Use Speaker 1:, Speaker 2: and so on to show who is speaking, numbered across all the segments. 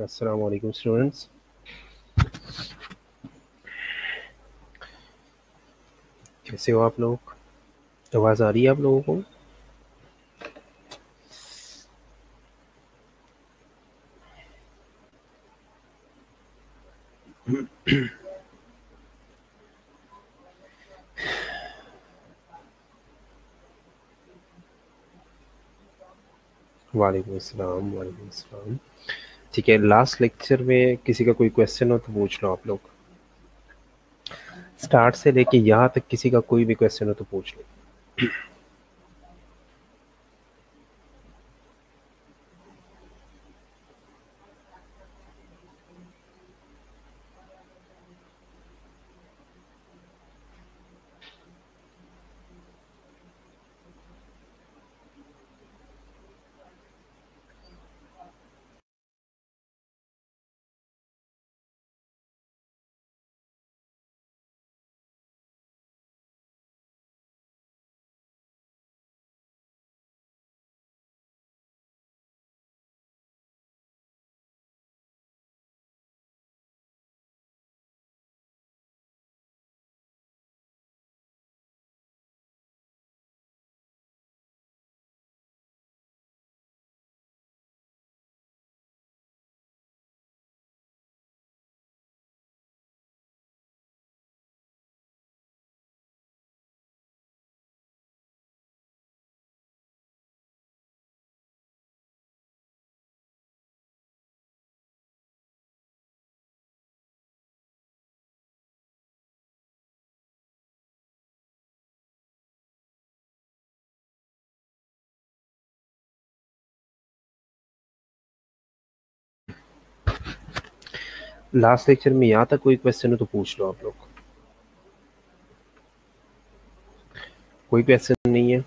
Speaker 1: अस्सलाम वालेकुम स्टूडेंट्स। कैसे हो आप लोग? आवाज़ आ रही है आप लोगों को? वालेकुम अस्सलाम, वालेकुम अस्सलाम। ठीक है, लास्ट लेक्चर में किसी का कोई क्वेश्चन हो तो पूछ लो आप लोग। स्टार्ट से लेके यहाँ तक किसी का कोई भी क्वेश्चन हो तो पूछ लो। लास्ट लेक्चर में यहाँ तक कोई क्वेश्चन हो तो पूछ लो आप लोग। कोई क्वेश्चन नहीं है,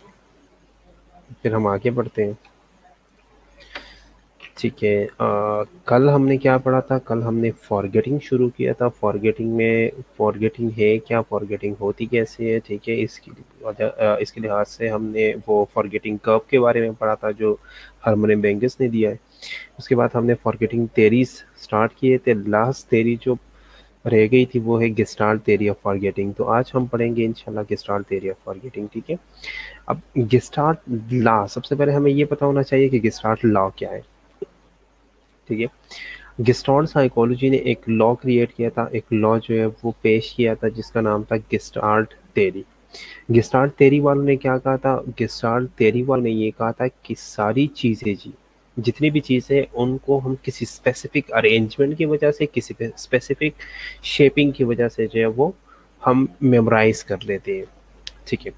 Speaker 1: फिर हम आगे बढ़ते हैं। ठीक है, कल हमने क्या पढ़ा था? कल हमने फॉरगेटिंग शुरू किया था। फॉरगेटिंग में फॉरगेटिंग है क्या, फॉरगेटिंग होती कैसे है? ठीक है, इसके लिहाज से हमने वो फॉरगेटिंग कर्व के बारे में पढ़ा था जो हरमन बेंगस ने दिया है। उसके बाद हमने फॉरगेटिंग थेरीज स्टार्ट किए थे। लास्ट थेरी जो रह गई थी वो है गेस्टाल्ट थ्योरी ऑफ फॉरगेटिंग। तो आज हम पढ़ेंगे इंशाल्लाह गेस्टाल्ट थ्योरी ऑफ फॉरगेटिंग। ठीक है, अब गेस्टाल्ट लॉ, सबसे पहले हमें ये पता होना चाहिए कि गेस्टाल्ट लॉ क्या है। ठीक है, गेस्टाल्ट साइकोलॉजी ने एक लॉ क्रिएट किया था, एक लॉ जो है वो पेश किया था जिसका नाम था गेस्टाल्ट थ्योरी। गेस्टाल्ट थ्योरी वालों ने क्या कहा था? गेस्टाल्ट थ्योरी वालों ने ये कहा था कि सारी चीज़ें जी, जितनी भी चीज़ें उनको हम किसी स्पेसिफिक अरेंजमेंट की वजह से, किसी स्पेसिफिक शेपिंग की वजह से जो है वो हम मेमोराइज कर लेते हैं। ठीक है,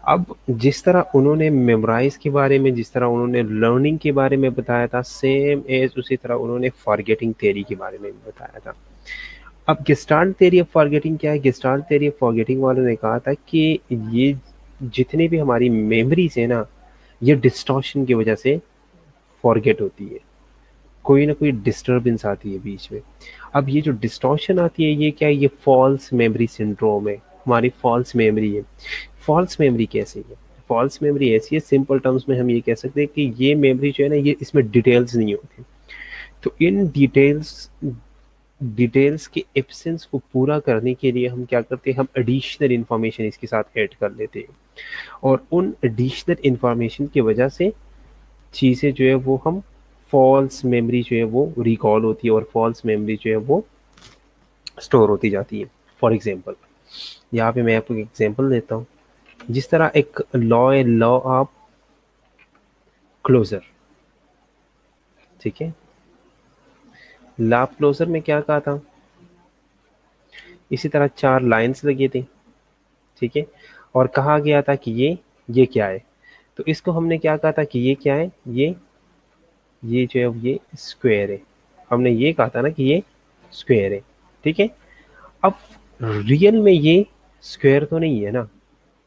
Speaker 1: अब जिस तरह उन्होंने मेमोराइज के बारे में, जिस तरह उन्होंने लर्निंग के बारे में बताया था, सेम एज उसी तरह उन्होंने फॉरगेटिंग थ्योरी के बारे में भी बताया था। अब गेस्टाल्ट थ्योरी ऑफ फॉरगेटिंग क्या है? गेस्टाल्ट थ्योरी ऑफ फॉरगेटिंग वालों ने कहा था कि ये जितनी भी हमारी मेमोरीज है ना, ये डिस्टॉर्शन की वजह से फॉरगेट होती है। कोई ना कोई डिस्टर्बेंस आती है बीच में। अब ये जो डिस्टॉर्शन आती है ये क्या है? ये फॉल्स मेमोरी सिंड्रोम है, हमारी फॉल्स मेमोरी है। फॉल्स मेमोरी कैसी है? फॉल्स मेमोरी ऐसी है, सिंपल टर्म्स में हम ये कह सकते हैं कि ये मेमोरी जो है ना, ये इसमें डिटेल्स नहीं होती। तो इन डिटेल्स के एब्सेंस को पूरा करने के लिए हम क्या करते हैं? हम एडिशनल इंफॉर्मेशन इसके साथ ऐड कर लेते हैं, और उन एडिशनल इंफॉर्मेशन की वजह से चीज़ें जो है वो हम फॉल्स मेमोरी जो है वो रिकॉल होती है, और फॉल्स मेमोरी जो है वो स्टोर होती जाती है। फॉर एग्जांपल, यहाँ पे मैं आपको एक एग्जांपल देता हूँ। जिस तरह एक लॉ है, लॉ ऑफ क्लोजर। ठीक है, लॉ ऑफ क्लोजर में क्या कहा था? इसी तरह चार लाइंस लगे थे। ठीक है, और कहा गया था कि ये क्या है? तो इसको हमने क्या कहा था कि ये क्या है? ये जो है ये स्क्वायर है। हमने ये कहा था ना कि ये स्क्वायर है। ठीक है, अब रियल में ये स्क्वायर तो नहीं है ना,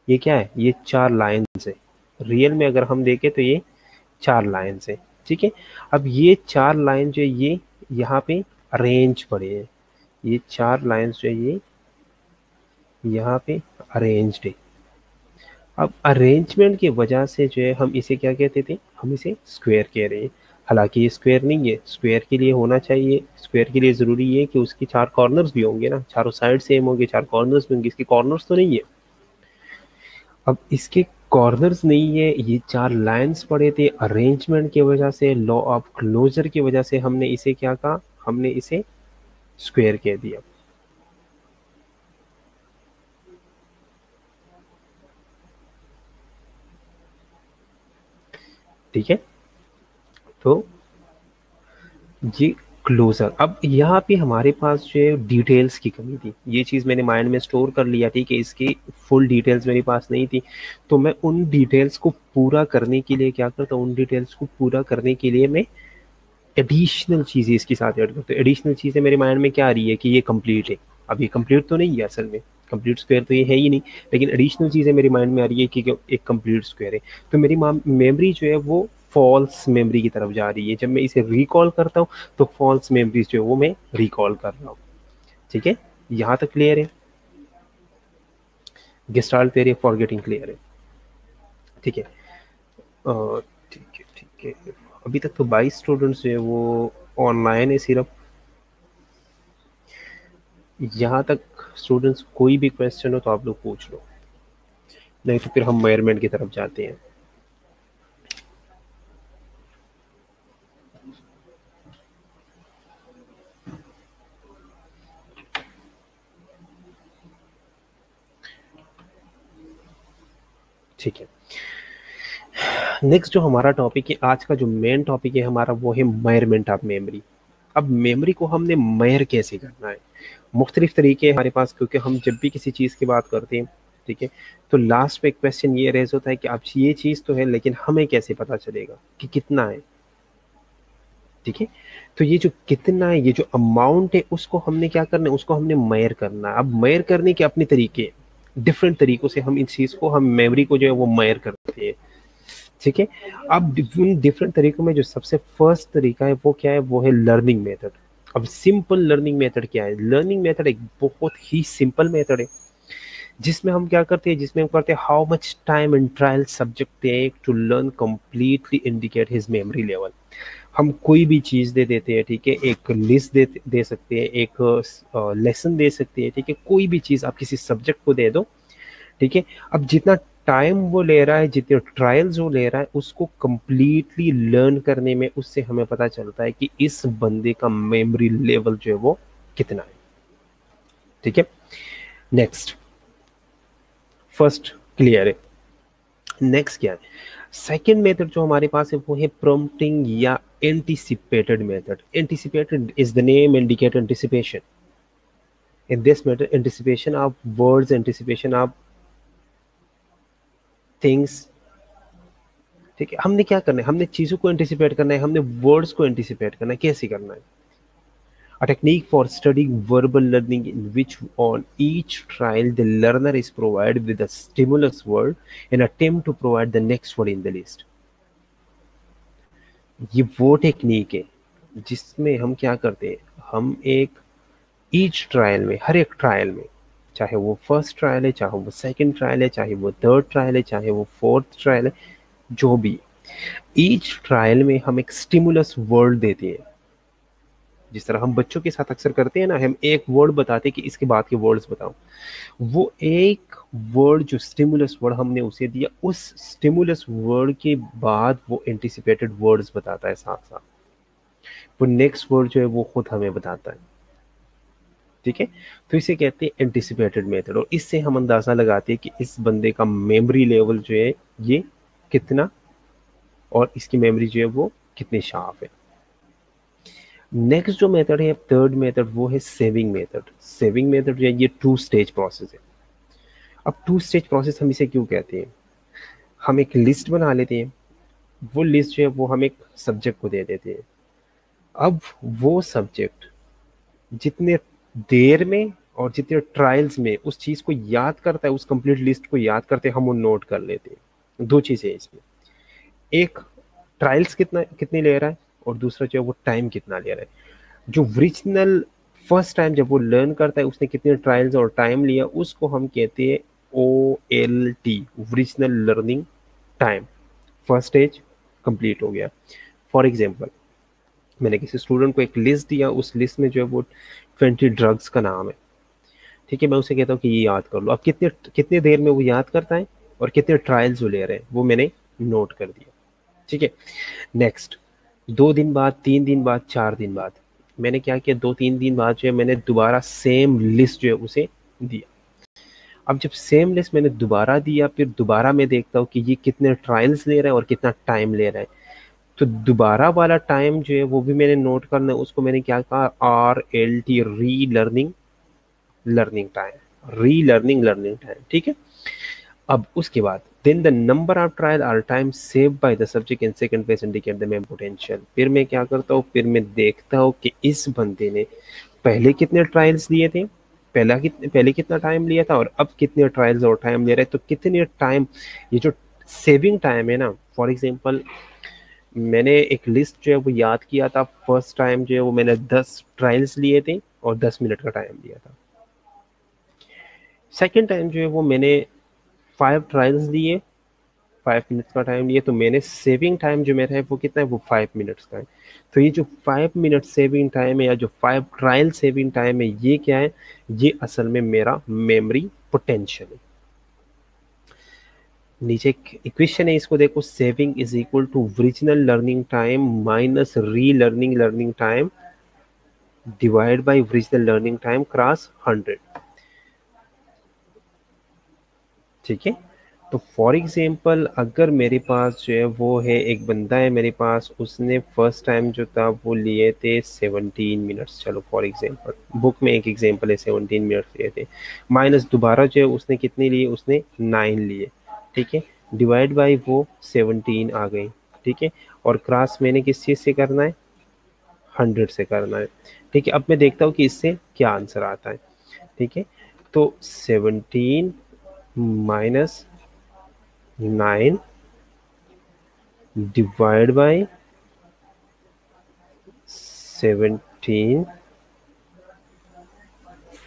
Speaker 1: ये क्या है? ये चार लाइंस है। रियल में अगर हम देखें तो ये चार लाइंस है। ठीक है, अब ये चार लाइन जो है ये यहाँ पे अरेंज पड़े हैं। ये चार लाइंस जो है ये यहाँ पे अरेंज्ड है। अब अरेंजमेंट की वजह से जो है हम इसे क्या कहते थे? हम इसे स्क्वायर कह रहे हैं। हालांकि ये स्क्वायर नहीं है, स्क्वायर के लिए होना चाहिए, स्क्वायर के लिए ज़रूरी है कि उसकी 4 कॉर्नर्स भी होंगे ना, चारों साइड सेम होंगे, 4 कॉर्नर्स भी होंगे, इसके कॉर्नर्स तो नहीं है। अब इसके कॉर्नर्स नहीं है, ये 4 लाइंस पड़े थे, अरेंजमेंट की वजह से, लॉ ऑफ क्लोजर की वजह से हमने इसे क्या कहा, हमने इसे स्क्वायर कह दिया। ठीक है, तो ये क्लोजर। अब यहाँ पे हमारे पास जो है डिटेल्स की कमी थी, ये चीज़ मैंने माइंड में स्टोर कर लिया थी कि इसकी फुल डिटेल्स मेरे पास नहीं थी, तो मैं उन डिटेल्स को पूरा करने के लिए क्या करता हूँ, उन डिटेल्स को पूरा करने के लिए मैं एडिशनल चीज़ें इसके साथ ऐड करता हूँ। एडिशनल चीज़ें मेरे माइंड में क्या आ रही है कि ये कंप्लीट है, अब ये कंप्लीट तो नहीं है असल में, कंप्लीट स्क्वायर तो ये है ही नहीं, लेकिन एडिशनल चीज़ें मेरे माइंड में आ रही है कि एक कंप्लीट स्क्वायर है। तो मेरी मेमोरी जो है वो फॉल्स मेमोरी की तरफ जा रही है, जब मैं इसे रिकॉल करता हूँ तो फॉल्स मेमोरीज जो है वो मैं रिकॉल कर रहा हूँ। ठीक है, यहाँ तक क्लियर है, गेस्टाल्ट थ्योरी फॉरगेटिंग क्लियर है। ठीक है, ठीक है, ठीक है। अभी तक तो 22 स्टूडेंट्स जो है वो ऑनलाइन है सिर्फ। यहाँ तक स्टूडेंट्स कोई भी क्वेश्चन हो तो आप लोग पूछ लो, नहीं तो फिर हम मेजरमेंट की तरफ जाते हैं। ठीक है, नेक्स्ट जो हमारा टॉपिक है, आज का जो मेन टॉपिक है हमारा, वो है मेजरमेंट ऑफ मेमोरी। अब मेमोरी को हमने मेजर कैसे करना है, मुख्तलिफ तरीके हैं हमारे पास, क्योंकि हम जब भी किसी चीज़ की बात करते हैं, ठीक है, तो लास्ट में एक क्वेश्चन ये रेज होता है कि अब ये चीज़ तो है लेकिन हमें कैसे पता चलेगा कि कितना है। ठीक है, तो ये जो कितना है, ये जो अमाउंट है, उसको हमने क्या करना है, उसको हमने मेजर करना है। अब मेजर करने के अपने तरीके, डिफरेंट तरीकों से हम इस चीज़ को, हम मेमोरी को जो है वो मेजर करते हैं। ठीक है, अब उन डिफरेंट तरीकों में जो सबसे फर्स्ट तरीका है वो क्या है, वो है लर्निंग मेथड। अब सिंपल लर्निंग मेथड क्या है, लर्निंग मेथड एक बहुत ही सिंपल मेथड है, जिसमें हम क्या करते हैं, जिसमें हम करते हैं how much time and trial subject take to learn completely indicate his memory level. हम कोई भी चीज़ दे देते हैं, ठीक है, एक लिस्ट दे सकते हैं, एक लेसन दे सकते हैं, ठीक है, कोई भी चीज़ आप किसी सब्जेक्ट को दे दो, ठीक है। अब जितना टाइम वो ले रहा है, जितने ट्रायल्स वो ले रहा है, उसको कंप्लीटली लर्न करने में, उससे हमें पता चलता है कि इस बंदे का मेमोरी लेवल जो है वो कितना है। ठीक है, नेक्स्ट, फर्स्ट क्लियर है। नेक्स्ट क्या है, सेकेंड मेथड जो हमारे पास है वो है प्रॉम्प्टिंग या anticipated method. Anticipated is the name indicate anticipation. In this method anticipation of words, anticipation of things. ठीक है, हमने क्या करना है, हमने चीज़ों को एंटिसिपेट करना है, हमने वर्ड्स को एंटिसिपेट करना है। कैसे करना है, a technique for studying verbal learning in which on each trial the learner is provided with a stimulus word and attempt to provide the next word in the list। ये वो technique है जिसमें हम क्या करते हैं, हम एक ईच ट्रायल में, हर एक ट्रायल में, चाहे वो फर्स्ट ट्रायल है, चाहे वो सेकंड ट्रायल है, चाहे वो थर्ड ट्रायल है, चाहे वो फोर्थ ट्रायल है, जो भी, ईच ट्रायल में हम एक स्टिमुलस वर्ड देते हैं। जिस तरह हम बच्चों के साथ अक्सर करते हैं ना, हम एक वर्ड बताते हैं कि इसके बाद के वर्ड्स बताओ, वो एक वर्ड जो स्टिमुलस वर्ड हमने उसे दिया, उस स्टिमुलस वर्ड के बाद वो एंटिसिपेटेड वर्ड्स बताता है, साथ साथ वो नेक्स्ट वर्ड जो है वो खुद हमें बताता है। ठीक है, तो इसे कहते हैं एंटिसिपेटेड मेथड, और इससे हम अंदाजा लगाते हैं कि इस बंदे का मेमोरी लेवल जो है ये कितना, और इसकी मेमोरी जो है वो कितनी शार्प है। नेक्स्ट जो मेथड है, थर्ड मेथड, वो है सेविंग मेथड। सेविंग मेथड जो है ये 2 स्टेज प्रोसेस है। अब 2 स्टेज प्रोसेस हम इसे क्यों कहते हैं, हम एक लिस्ट बना लेते हैं, वो लिस्ट जो है वो हम एक सब्जेक्ट को दे देते हैं। अब वो सब्जेक्ट जितने देर में और जितने ट्रायल्स में उस चीज़ को याद करता है, उस कंप्लीट लिस्ट को याद करते हैं, हम वो नोट कर लेते हैं। 2 चीज़ें हैं इसमें, एक ट्रायल्स कितना कितने ले रहा है, और दूसरा जो है वो टाइम कितना ले रहा है। जो ओरिजिनल फर्स्ट टाइम जब वो लर्न करता है उसने कितने ट्रायल्स और टाइम लिया, उसको हम कहते हैं OLT, original learning time. First stage complete हो गया। फॉर एग्जांपल, मैंने किसी स्टूडेंट को एक लिस्ट दिया, उस लिस्ट में जो है वो 20 ड्रग्स का नाम है, ठीक है। मैं उसे कहता हूँ कि ये याद कर लो। अब कितने कितने देर में वो याद करता है और कितने ट्रायल्स वो ले रहे हैं वो मैंने नोट कर दिया, ठीक है। नेक्स्ट, 2 दिन बाद, 3 दिन बाद, 4 दिन बाद मैंने क्या किया, 2-3 दिन बाद जो है मैंने दोबारा सेम लिस्ट जो है उसे दिया। अब जब सेम लिस्ट मैंने दोबारा दिया, फिर दोबारा मैं देखता हूँ कि ये कितने ट्रायल्स ले रहा है और कितना टाइम ले रहा है। तो दोबारा वाला टाइम जो है वो भी मैंने नोट करना है, उसको मैंने क्या कहा, RLT, re learning learning time, re learning learning time, ठीक है। अब उसके बाद then the number of trial are time save by the subject in second phase indicate the main potential. फिर मैं क्या करता हूँ, फिर मैं देखता हूँ कि इस बंदे ने पहले कितने ट्रायल्स लिए थे, पहले कितना टाइम लिया था और अब कितने ट्रायल्स और टाइम ले रहे हैं। तो कितने टाइम, ये जो सेविंग टाइम है ना, फॉर एग्जांपल मैंने एक लिस्ट जो है वो याद किया था, फर्स्ट टाइम जो है वो मैंने 10 ट्रायल्स लिए थे और 10 मिनट का टाइम लिया था। सेकेंड टाइम जो है वो मैंने 5 ट्रायल्स लिए, 5 मिनट्स का टाइम लिए, तो मैंने सेविंग टाइम जो मेरा है वो कितना है, वो 5 मिनट्स का है। तो ये जो 5 मिनट सेविंग टाइम है या जो 5 ट्रायल सेविंग टाइम है, ये क्या है, ये असल में मेरा मेमोरी पोटेंशियल है। नीचे एक इक्वेशन है, इसको देखो, saving is equal to original learning time minus री learning learning time divide by original learning time cross 100, ठीक है। तो फॉर एग्जांपल अगर मेरे पास जो है वो है, एक बंदा है मेरे पास, उसने फर्स्ट टाइम जो था वो लिए थे 17 मिनट्स, चलो फॉर एग्जांपल बुक में एक एग्जांपल है, 17 मिनट्स लिए थे, माइनस दोबारा जो है उसने कितने लिए, उसने 9 लिए, ठीक है, डिवाइड बाई वो 17 आ गई, ठीक है। और क्रॉस मैंने किस चीज़ से करना है, 100 से करना है, ठीक है। अब मैं देखता हूँ कि इससे क्या आंसर आता है, ठीक है। तो 17 माइनस 9 डिवाइड बाय 17,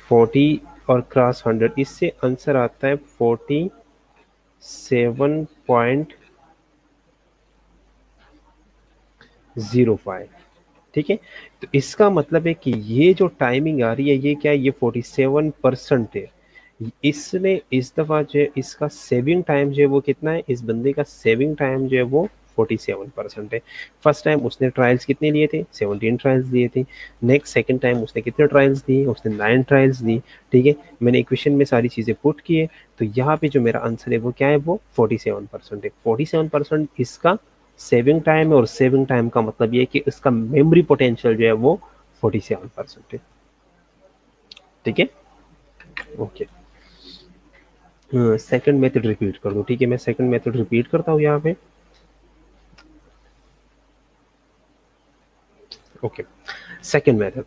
Speaker 1: 40 और क्रॉस 100, इससे आंसर आता है 47.05, ठीक है। तो इसका मतलब है कि ये जो टाइमिंग आ रही है ये क्या है, ये 47% है। इसने इस दफ़ा जो है इसका सेविंग टाइम जो है वो कितना है, इस बंदे का सेविंग टाइम जो है वो 47% है। फर्स्ट टाइम उसने ट्रायल्स कितने लिए थे, 17 ट्रायल्स लिए थे। नेक्स्ट सेकंड टाइम उसने कितने ट्रायल्स दिए, उसने 9 ट्रायल्स दी, ठीक है। मैंने इक्वेशन में सारी चीज़ें पुट की है, तो यहाँ पे जो मेरा आंसर है वो क्या है, वो 47% है। 47% इसका सेविंग टाइम है, और सेविंग टाइम का मतलब ये है कि इसका मेमोरी पोटेंशियल जो है वो 47% है, ठीक है। ओके, सेकंड मेथड रिपीट कर दो, ठीक है। मैं सेकंड मेथड रिपीट करता हूँ यहाँ पे, ओके। सेकंड मेथड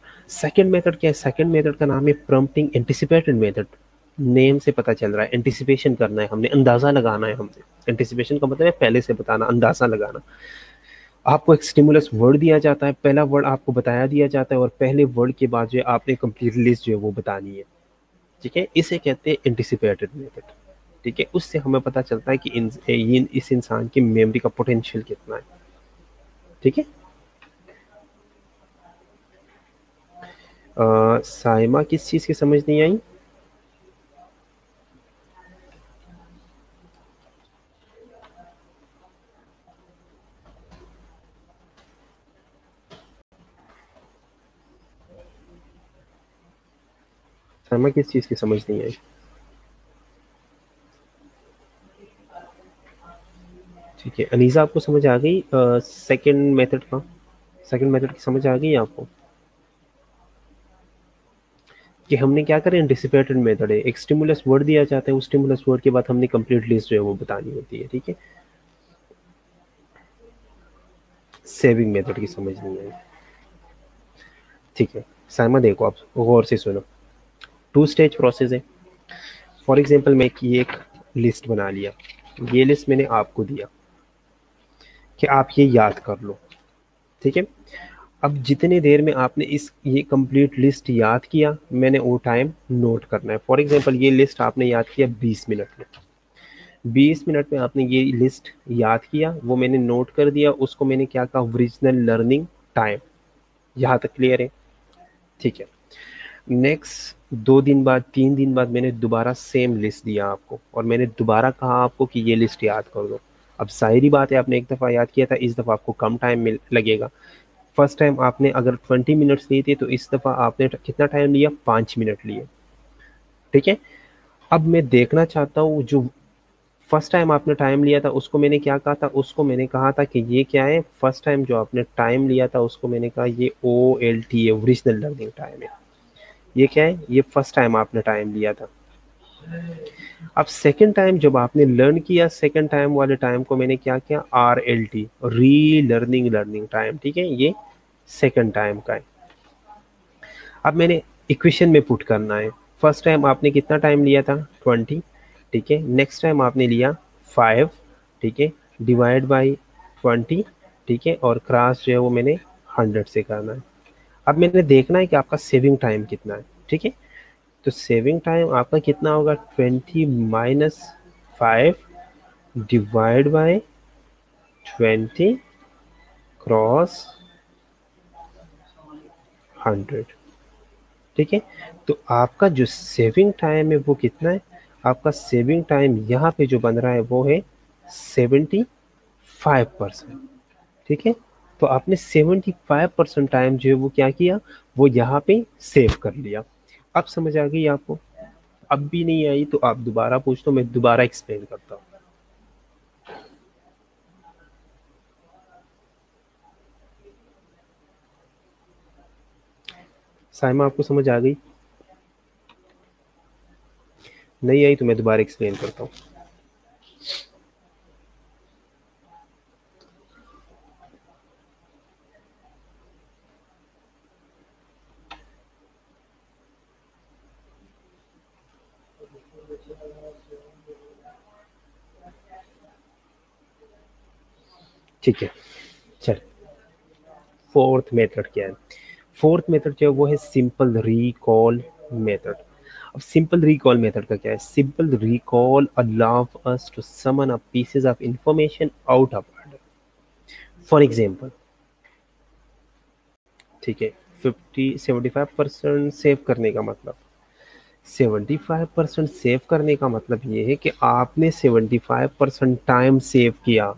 Speaker 1: क्या है, सेकंड मेथड का नाम है प्रॉम्प्टिंग एंटिसिपेटेड मेथड। नेम से पता चल रहा है एंटिसिपेशन करना है हमने, अंदाजा लगाना है हमने। एंटिसिपेशन का मतलब है पहले से बताना, अंदाजा लगाना। आपको एक स्टिमुलस वर्ड दिया जाता है, पहला वर्ड आपको बताया दिया जाता है, और पहले वर्ड के बाद जो है आपने कंप्लीट लिस्ट जो है वो बतानी है, ठीक है। इसे कहते हैं एंटिसिपेटेड मेथड, ठीक है। उससे हमें पता चलता है कि इस इंसान की मेमोरी का पोटेंशियल कितना है, ठीक है। साइमा किस चीज़ की समझ नहीं आई, साइमा किस चीज़ की समझ नहीं आई, ठीक है। अनीसा आपको समझ आ गई सेकंड मेथड का, सेकंड मेथड की समझ आ गई आपको कि हमने क्या करें, एंटिसिपेटेड मेथड है, एक स्टिमुलस वर्ड दिया जाता है, उस स्टिमुलस वर्ड के बाद हमने कंप्लीट लिस्ट जो है वो बतानी होती है, ठीक है। सेविंग मेथड की समझ नहीं आई, ठीक है। साइमा देखो आप गौर से सुनो, 2 स्टेज प्रोसेस है। फॉर एग्जाम्पल मैं ये एक लिस्ट बना लिया, ये लिस्ट मैंने आपको दिया कि आप ये याद कर लो, ठीक है। अब जितने देर में आपने ये कंप्लीट लिस्ट याद किया, मैंने वो टाइम नोट करना है। फॉर एग्जांपल ये लिस्ट आपने याद किया 20 मिनट में, 20 मिनट में आपने ये लिस्ट याद किया, वो मैंने नोट कर दिया, उसको मैंने क्या कहा, ओरिजिनल लर्निंग टाइम, यहाँ तक क्लियर है? ठीक है। नेक्स्ट 2 दिन बाद 3 दिन बाद मैंने दोबारा सेम लिस्ट दिया आपको, और मैंने दोबारा कहा आपको कि ये लिस्ट याद कर दो। अब जाहिर बात है, आपने एक दफ़ा याद किया था, इस दफ़ा आपको कम टाइम मिल लगेगा। फर्स्ट टाइम आपने अगर 20 मिनट्स लिए थे, तो इस दफ़ा आपने कितना टाइम लिया? 5 मिनट लिए। ठीक है। अब मैं देखना चाहता हूँ, जो फर्स्ट टाइम आपने टाइम लिया था उसको मैंने क्या कहा था? उसको मैंने कहा था कि ये क्या है? फर्स्ट टाइम जो आपने टाइम लिया था उसको मैंने कहा ये OLT है, ओरिजिनल लर्निंग टाइम है। ये क्या है? ये फर्स्ट टाइम आपने टाइम लिया था। अब सेकंड टाइम जब आपने लर्न किया, सेकंड टाइम वाले टाइम को मैंने क्या किया? RLT, re learning learning time. ठीक है, ये सेकंड टाइम का है। अब मैंने इक्वेशन में पुट करना है। फर्स्ट टाइम आपने कितना टाइम लिया था? 20। ठीक है। नेक्स्ट टाइम आपने लिया 5। ठीक है। Divide by 20। ठीक है। और क्रॉस जो है वो मैंने 100 से करना है। अब मैंने देखना है कि आपका सेविंग टाइम कितना है। ठीक है। तो सेविंग टाइम आपका कितना होगा? 20 - 5 डिवाइड बाय 20 क्रॉस 100। ठीक है। तो आपका जो सेविंग टाइम है वो कितना है? आपका सेविंग टाइम यहाँ पे जो बन रहा है वो है 75%। ठीक है। तो आपने 75% टाइम जो है वो क्या किया? वो यहाँ पे सेव कर लिया। अब समझ आ गई आपको? अब भी नहीं आई तो आप दोबारा पूछ, तो मैं दोबारा एक्सप्लेन करता हूँ। साइमा, आपको समझ आ गई? नहीं आई तो मैं दोबारा एक्सप्लेन करता हूँ। ठीक है, चल। फोर्थ मेथड क्या है? फोर्थ मेथड जो है वो है सिंपल रिकॉल मेथड। अब सिंपल रिकॉल मेथड का क्या है? Simple recall allow us to summon up pieces of information out of order. For example, ठीक है, 75% सेव करने का मतलब, 75% सेव करने का मतलब ये है कि आपने 75% टाइम सेव किया।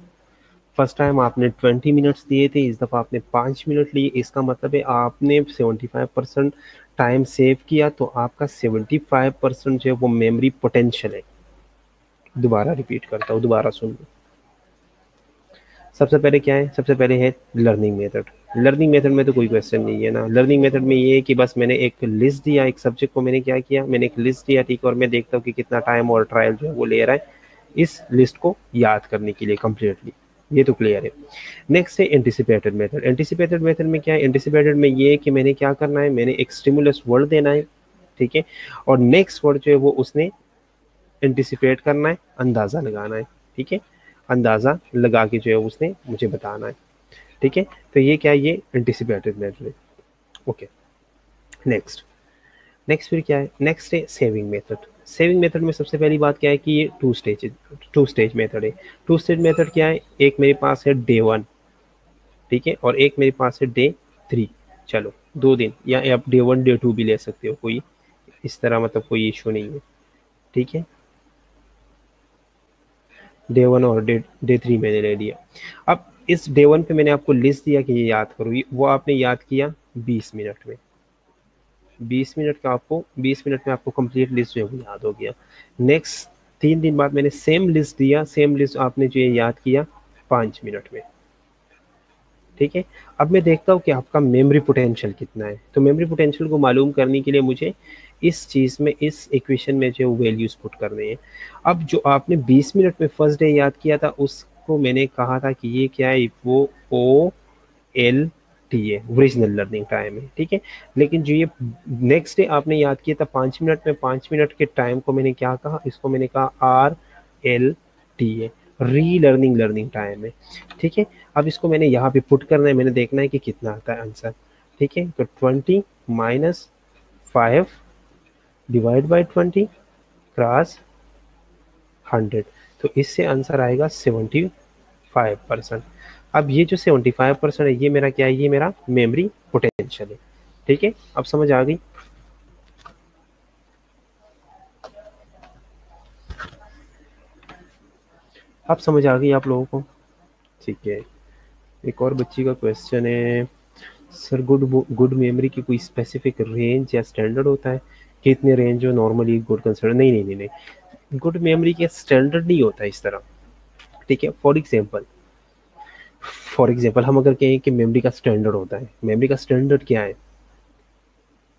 Speaker 1: फर्स्ट टाइम आपने 20 मिनट्स दिए थे, इस दफ़ा आपने 5 मिनट लिए। इसका मतलब है आपने 75% टाइम सेव किया, तो आपका 75% जो है वो मेमोरी पोटेंशियल है। दोबारा रिपीट करता हूँ, दोबारा सुन लो। सबसे पहले क्या है? सबसे पहले है लर्निंग मेथड। लर्निंग मेथड में तो कोई क्वेश्चन नहीं है ना। लर्निंग मेथड में ये है कि बस मैंने एक लिस्ट दिया, एक सब्जेक्ट को मैंने क्या किया? मैंने एक लिस्ट दिया, ठीक है, और मैं देखता हूँ कि कितना टाइम और ट्रायल जो है वो ले रहा है इस लिस्ट को याद करने के लिए कम्प्लीटली। ये तो क्लियर है। नेक्स्ट है एंटिसिपेटेड मेथड। एंटिसिपेटेड मेथड में क्या है? एंटिसिपेटेड में ये है कि मैंने क्या करना है? मैंने एक स्टिमुलस वर्ड देना है, ठीक है, और नेक्स्ट वर्ड जो है वो उसने एंटिसिपेट करना है, अंदाज़ा लगाना है। ठीक है, अंदाज़ा लगा के जो है उसने मुझे बताना है। ठीक है, तो ये क्या है? ये एंटिसिपेटेड मेथड है। ओके। नेक्स्ट, नेक्स्ट फिर क्या है? नेक्स्ट है सेविंग मेथड। सेविंग मेथड में सबसे पहली बात क्या है कि ये टू स्टेज मेथड है। टू स्टेज मेथड क्या है? एक मेरे पास है डे 1, ठीक है, और एक मेरे पास है डे 3। चलो, 2 दिन, या आप डे 1 डे 2 भी ले सकते हो, कोई इस तरह मतलब कोई इशू नहीं है। ठीक है, डे 1 और डे 3 मैंने ले लिया। अब इस डे 1 पे मैंने आपको लिस्ट दिया कि ये याद करो, वो आपने याद किया 20 मिनट में। 20 मिनट में आपको कंप्लीट लिस्ट जो है वो याद हो गया। नेक्स्ट 3 दिन बाद मैंने सेम लिस्ट दिया, सेम लिस्ट आपने जो है याद किया 5 मिनट में। ठीक है। अब मैं देखता हूँ कि आपका मेमोरी पोटेंशियल कितना है। तो मेमोरी पोटेंशियल को मालूम करने के लिए मुझे इस चीज़ में, इस इक्वेशन में जो वैल्यूज पुट करने हैं। अब जो आपने 20 मिनट में फर्स्ट डे याद किया था उसको मैंने कहा था कि ये क्या है? वो OLT है, ओरिजिनल लर्निंग टाइम है। ठीक है। लेकिन जो ये नेक्स्ट डे आपने याद किया था 5 मिनट में, 5 मिनट के टाइम को मैंने क्या कहा? इसको मैंने कहा RLT है, री लर्निंग लर्निंग टाइम है। ठीक है। अब इसको मैंने यहाँ पे पुट करना है, मैंने देखना है कि कितना आता है आंसर। ठीक है, तो 20 - 5 डिवाइड बाई 20 क्रॉस 100। तो इससे आंसर आएगा 75%। अब ये जो 75% है, ये मेरा क्या है, ये मेरा मेमोरी पोटेंशियल है। ठीक है, अब समझ आ गई? अब समझ आ गई आप लोगों को? ठीक है। एक और बच्ची का क्वेश्चन है, सर गुड मेमोरी की कोई स्पेसिफिक रेंज या स्टैंडर्ड होता है कि इतने रेंज जो नॉर्मली गुड कंसिडर? नहीं नहीं नहीं नहीं, गुड मेमोरी के स्टैंडर्ड नहीं होता इस तरह। ठीक है, फॉर एग्जाम्पल हम अगर कहें कि मेमोरी का स्टैंडर्ड होता है, मेमोरी का स्टैंडर्ड क्या है?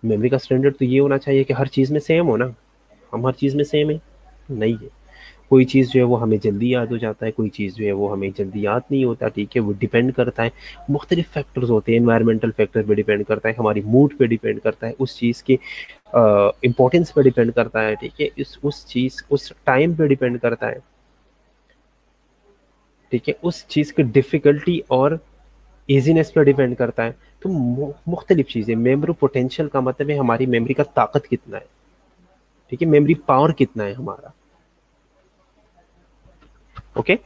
Speaker 1: मेमोरी का स्टैंडर्ड तो ये होना चाहिए कि हर चीज़ में सेम हो ना। हम हर चीज़ में सेम है? नहीं है। कोई चीज़ जो है वो हमें जल्दी याद हो जाता है, कोई चीज़ जो है वो हमें जल्दी याद नहीं होता। ठीक है, वो डिपेंड करता है, मुख्तलिफ फैक्टर्स होते हैं, एनवायरमेंटल फैक्टर पे डिपेंड करता है, हमारी मूड पे डिपेंड करता है, उस चीज़ की इम्पोर्टेंस पे डिपेंड करता है। ठीक है, उस चीज़ उस टाइम पे डिपेंड करता है। ठीक है, उस चीज़ की डिफ़िकल्टी और ईज़ीनेस पे डिपेंड करता है। तो मुख्तलिफ चीज़ें, मेमोरी पोटेंशियल का मतलब है हमारी मेमोरी का ताकत कितना है। ठीक है, मेमोरी पावर कितना है हमारा। ओके,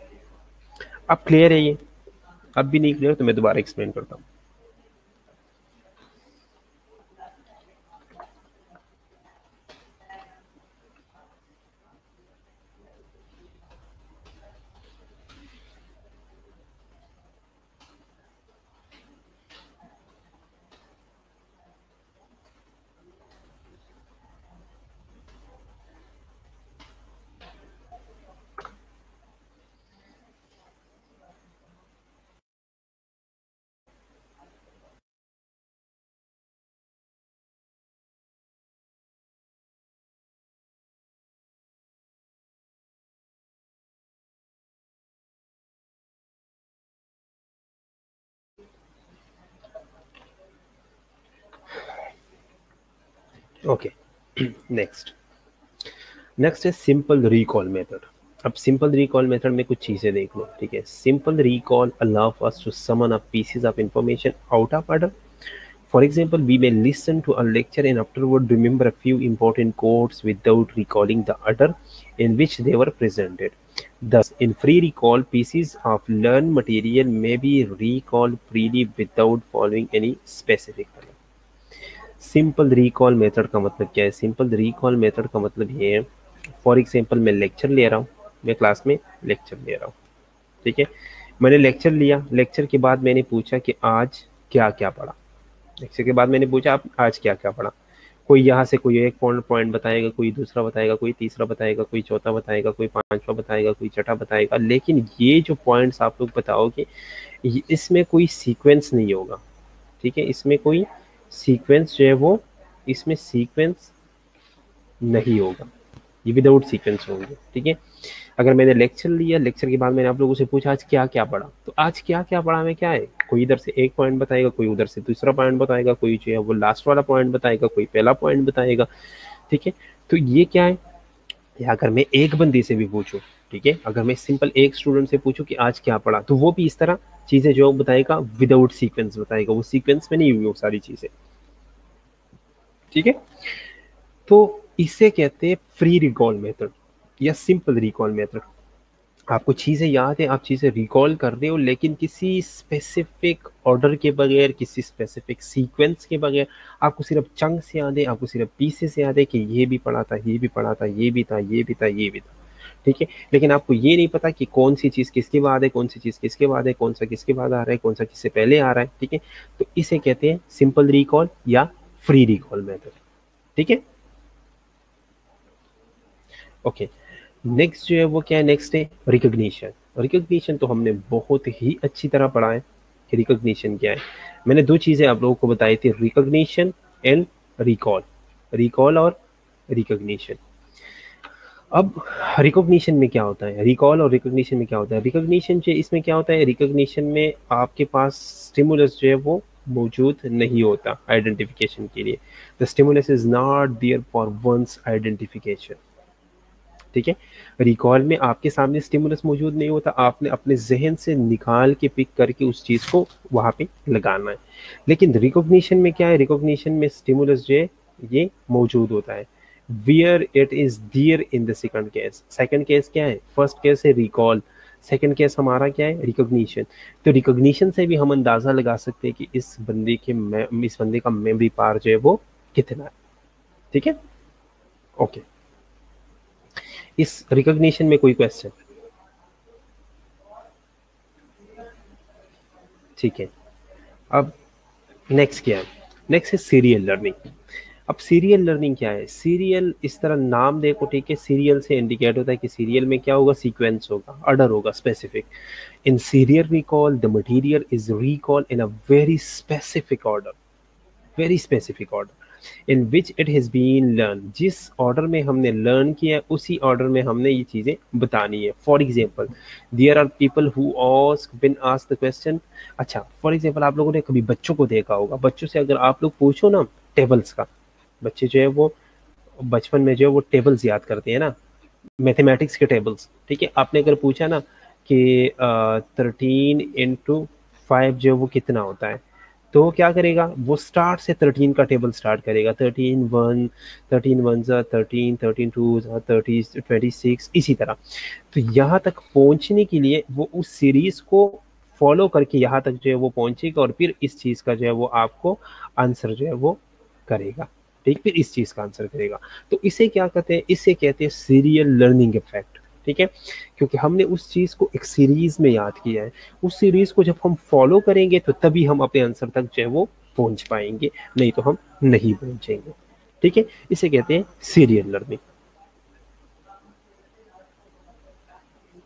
Speaker 1: अब क्लियर है ये? अब भी नहीं क्लियर तो मैं दोबारा एक्सप्लेन करता हूँ। ओके, नेक्स्ट नेक्स्ट है सिंपल रिकॉल मेथड। अब सिंपल रिकॉल मेथड में कुछ चीज़ें देख लो। ठीक है, simple recall allow us to summon a pieces of information out of order. For example, we may listen to a lecture and afterward remember a few important quotes without recalling the order in which they were presented. Thus, in free recall, pieces of learned material may be recalled freely without following any specific order. Simple recall method का मतलब क्या है? Simple recall method का मतलब ये है, for example मैं lecture ले रहा हूँ, मैं क्लास में लेक्चर ले रहा हूँ। ठीक है, मैंने लेक्चर लिया, लेक्चर के बाद मैंने पूछा कि आज क्या क्या पढ़ा। लेक्चर के बाद मैंने पूछा आप आज क्या क्या पढ़ा। कोई यहाँ से कोई एक पॉइंट बताएगा, कोई दूसरा बताएगा, कोई तीसरा बताएगा, कोई चौथा बताएगा, कोई पांचवा बताएगा, कोई छठा बताएगा। लेकिन ये जो पॉइंट्स आप लोग बताओगे, इसमें कोई सीक्वेंस नहीं होगा। ठीक है, इसमें कोई सीक्वेंस जो है वो, इसमें सीक्वेंस नहीं होगा, ये विदाउट सीक्वेंस होंगे। ठीक है, अगर मैंने लेक्चर लिया, लेक्चर के बाद मैंने आप लोगों से पूछा आज क्या क्या पढ़ा, तो आज क्या क्या पढ़ा में क्या है, कोई इधर से एक पॉइंट बताएगा, कोई उधर से दूसरा पॉइंट बताएगा, कोई जो है वो लास्ट वाला पॉइंट बताएगा, कोई पहला पॉइंट बताएगा। ठीक है, तो ये क्या है, या अगर मैं एक बंदी से भी पूछूं, ठीक है, अगर मैं सिंपल एक स्टूडेंट से पूछूं कि आज क्या पढ़ा, तो वो भी इस तरह चीजें जो बताएगा विदाउट सीक्वेंस बताएगा, वो सीक्वेंस में नहीं हुई वो सारी चीजें। ठीक है, तो इसे कहते हैं फ्री रिकॉल मेथड या सिंपल रिकॉल मेथड। आपको चीज़ें याद है, आप चीज़ें रिकॉल कर रहे हो, लेकिन किसी स्पेसिफिक ऑर्डर के बगैर, किसी स्पेसिफिक सीक्वेंस के बगैर। आपको सिर्फ चंक से याद है, आपको सिर्फ पीसेस से याद है कि ये भी पढ़ा था, ये भी पढ़ा था, ये भी था, ये भी था, ये भी था। ठीक है, लेकिन आपको ये नहीं पता कि कौन सी चीज़ किसके बाद है, कौन सी चीज़ किसके बाद है, कौन सा किसके बाद आ रहा है, कौन सा किससे पहले आ रहा है। ठीक है, तो इसे कहते हैं सिंपल रिकॉल या फ्री रिकॉल मेथड। ठीक है, ओके। नेक्स्ट जो है वो क्या है, नेक्स्ट है रिकॉग्निशन। रिकॉग्निशन तो हमने बहुत ही अच्छी तरह पढ़ा है कि रिकॉग्निशन क्या है। मैंने दो चीज़ें आप लोगों को बताई थी, रिकॉग्निशन एंड रिकॉल, रिकॉल और रिकॉग्निशन। अब रिकॉग्निशन में क्या होता है, रिकॉल और रिकॉग्निशन में क्या होता है? रिकॉग्निशन जो इसमें क्या होता है, रिकॉग्निशन में आपके पास स्टिमुलस जो है वो मौजूद नहीं होता आइडेंटिफिकेशन के लिए। The stimulus is not there for once identification. ठीक है, रिकॉल में आपके सामने स्टिमुलस मौजूद नहीं होता, आपने अपने जहन से निकाल के पिक करके उस चीज़ को वहाँ पे लगाना है। लेकिन रिकॉग्निशन में क्या है, रिकॉग्निशन में स्टिमुलस जो है ये मौजूद होता है, where it is there in the second case. Second case क्या है, फर्स्ट केस है रिकॉल, सेकंड केस हमारा क्या है, रिकॉग्निशन। तो रिकॉग्निशन से भी हम अंदाजा लगा सकते हैं कि इस बंदे का मेमोरी पावर जो है वो कितना है। ठीक है, ओके। इस रिकॉग्निशन में कोई क्वेश्चन? ठीक है, अब नेक्स्ट क्या है? नेक्स्ट है सीरियल लर्निंग। अब सीरियल लर्निंग क्या है? सीरियल, इस तरह नाम देखो, ठीक है, सीरियल से इंडिकेट होता है कि सीरियल में क्या होगा, सीक्वेंस होगा, ऑर्डर होगा, specific. In serial recall the material is recall in a very specific order, very specific order in which it has been learn. जिस ऑर्डर में हमने लर्न किया उसी ऑर्डर में हमने ये चीजें बतानी है। For example, there are people who ask been ask the question. अच्छा, फॉर एग्जाम्पल, आप लोगों ने कभी बच्चों को देखा होगा, बच्चों से अगर आप लोग पूछो ना टेबल्स का, बच्चे जो है वो बचपन में जो है वो टेबल्स याद करते हैं ना, मैथमेटिक्स के टेबल्स। ठीक है, आपने अगर पूछा ना कि 13 into 5 जो है वो कितना होता है, तो वो क्या करेगा, वो स्टार्ट से 13 का टेबल स्टार्ट करेगा, 13 1, 13 1 13, 13 2 30, 26, इसी तरह। तो यहाँ तक पहुंचने के लिए वो उस सीरीज को फॉलो करके यहाँ तक जो है वो पहुंचेगा, और फिर इस चीज का जो है वो आपको आंसर जो है वो करेगा। ठीक, फिर इस चीज का आंसर करेगा। तो इसे क्या कहते हैं, इसे कहते हैं सीरियल लर्निंग इफेक्ट। ठीक है, क्योंकि हमने उस चीज को एक सीरीज में याद किया है, उस सीरीज को जब हम फॉलो करेंगे तो तभी हम अपने आंसर तक जो है वो पहुंच पाएंगे, नहीं तो हम नहीं पहुंचेंगे। ठीक है, इसे कहते हैं सीरियल लर्निंग।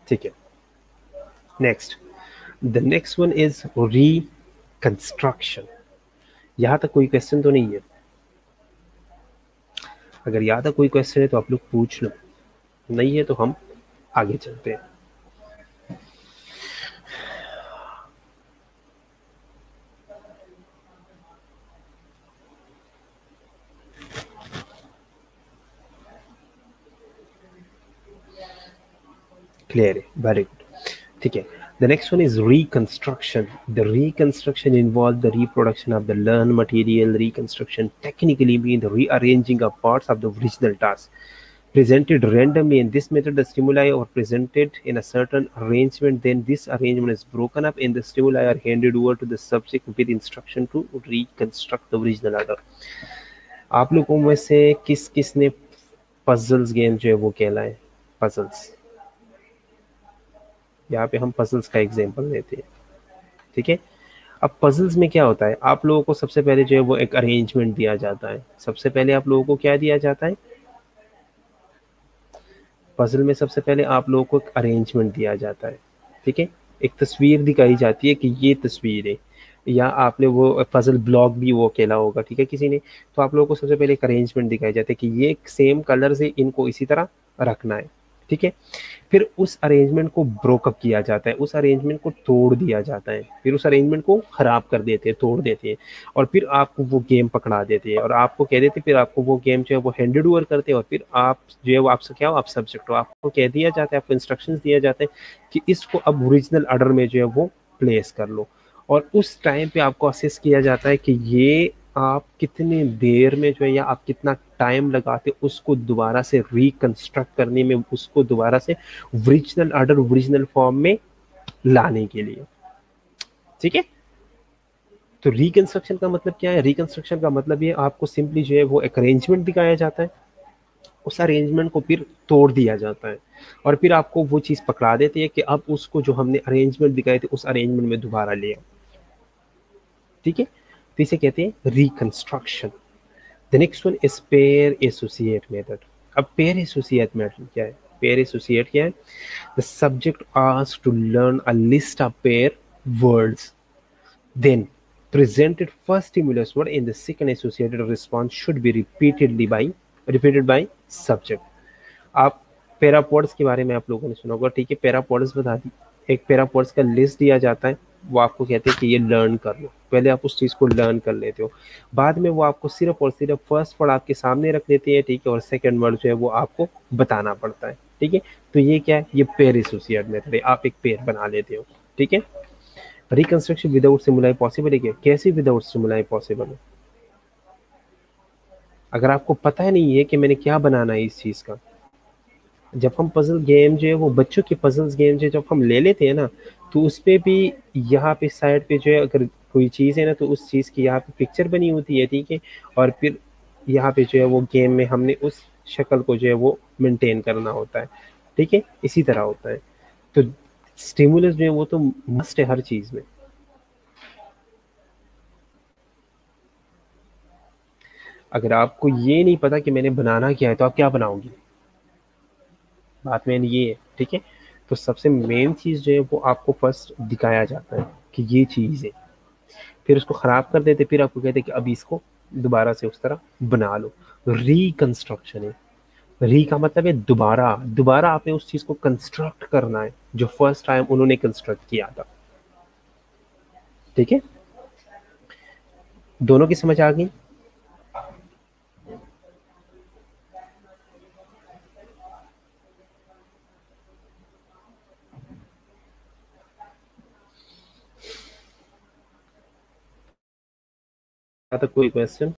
Speaker 1: ठीक है, next, the next one is reconstruction. यहां तक कोई क्वेश्चन तो नहीं है? अगर यहाँ तक कोई क्वेश्चन है तो आप लोग पूछ लो, नहीं है तो हम आगे चलते हैं। क्लियर है, वेरी गुड। ठीक है, the next one is reconstruction. The reconstruction involve the reproduction of the learn material. Reconstruction technically mean the rearranging of parts of the original task presented randomly. In this method, the stimuli are presented in a certain arrangement. Then this arrangement is broken up and the stimuli are handed over to the subject with instruction to reconstruct the original order. आप लोगों में से किस किस ने puzzles game जो है वो खेला है? पजल्स, यहाँ पे हम पजल्स का एग्जांपल लेते हैं। ठीक है, अब पजल्स में क्या होता है, आप लोगों को सबसे पहले जो है वो एक अरेंजमेंट दिया जाता है। सबसे पहले आप लोगों को क्या दिया जाता है? पजल में सबसे पहले आप लोगों को एक अरेंजमेंट दिया जाता है। ठीक है, एक तस्वीर दिखाई जाती है कि ये तस्वीर है, या आपने वो पजल ब्लॉक भी वो खेला होगा, ठीक है, किसी ने। तो आप लोगों को सबसे पहले एक अरेंजमेंट दिखाई जाता है कि ये सेम कलर से इनको इसी तरह रखना है। ठीक है, फिर उस अरेंजमेंट को ब्रोकअप किया जाता है, उस अरेंजमेंट को तोड़ दिया जाता है, फिर उस अरेंजमेंट को खराब कर देते हैं, तोड़ देते हैं, और फिर आपको वो गेम पकड़ा देते हैं और आपको कह देते हैं, फिर आपको वो गेम जो है वो हैंडेड ओवर करते हैं, और फिर आप जो है वो आपसे क्या हो, आप सब्जेक्ट हो, आपको कह दिया जाता है, आपको इंस्ट्रक्शंस दिया जाते हैं कि इसको अब ओरिजिनल ऑर्डर में जो है वो प्लेस कर लो। और उस टाइम पे आपको असेस किया जाता है कि ये आप कितने देर में जो है, या आप कितना टाइम लगाते उसको दोबारा से रिकंस्ट्रक्ट करने में, उसको दोबारा से ओरिजिनल ऑर्डर, ओरिजिनल फॉर्म में लाने के लिए। ठीक है, तो रिकंस्ट्रक्शन का मतलब क्या है? रिकंस्ट्रक्शन का मतलब ये आपको सिंपली जो है वो एक अरेंजमेंट दिखाया जाता है, उस अरेंजमेंट को फिर तोड़ दिया जाता है, और फिर आपको वो चीज़ पकड़ा देती है कि अब उसको जो हमने अरेंजमेंट दिखाए थे उस अरेंजमेंट में दोबारा ले आओ। ठीक है, तो इसे कहते हैं reconstruction. The next one is pair associate method. अब पेयर एसोसिएट मेथड क्या है? पेयर एसोसिएट क्या है? The subject asked to learn a list of pair words, then presented first stimulus word in the second associated response should be repeated by subject. आप पैरापोड्स के बारे में आप लोगों ने सुना होगा, ठीक है, पैरापोड्स बता दी। एक पैरापोड्स का लिस्ट दिया जाता है, वो आपको कहते हैं कि ये लर्न कर लो, पहले आप उस चीज़ को लर्न कर लेते हो, बाद में वो आपको सिर्फ और सिर्फ फर्स्ट वर्ड आपके सामने रख देते हैं, ठीक है, और सेकंड वर्ड जो है वो आपको बताना पड़ता है। ठीक है, तो ये क्या है? ये पेयर एसोसिएट मेथड है, आप एक पेयर बना लेते हो। ठीक है, रिकंस्ट्रक्शन विदाउट सिमुलाई पॉसिबल है क्या? कैसे विदाउट सिमुलाई पॉसिबल है? अगर आपको पता ही नहीं है कि मैंने क्या बनाना है इस चीज का, जब हम पजल गेम जो है वो बच्चों के पजल्स गेम जो है जब हम ले लेते हैं ना, तो उस पे भी यहाँ पे साइड पे जो है अगर कोई चीज़ है ना, तो उस चीज़ की यहाँ पे पिक्चर बनी होती है, ठीक है। और फिर यहाँ पे जो है वो गेम में हमने उस शक्ल को जो है वो मेंटेन करना होता है, ठीक है। इसी तरह होता है। तो स्टिमुलस जो है वो तो मस्ट है हर चीज़ में। अगर आपको ये नहीं पता कि मैंने बनाना क्या है, तो आप क्या बनाओगे? बात में ये है, ठीक है। तो सबसे मेन चीज़ जो है वो आपको फर्स्ट दिखाया जाता है कि ये चीज़ है, फिर उसको ख़राब कर देते, फिर आपको कहते हैं कि अभी इसको दोबारा से उस तरह बना लो। रिकंस्ट्रक्शन है। री का मतलब है दोबारा, दोबारा आपने उस चीज़ को कंस्ट्रक्ट करना है जो फर्स्ट टाइम उन्होंने कंस्ट्रक्ट किया था, ठीक है। दोनों की समझ आ गई? या तो कोई क्वेश्चन?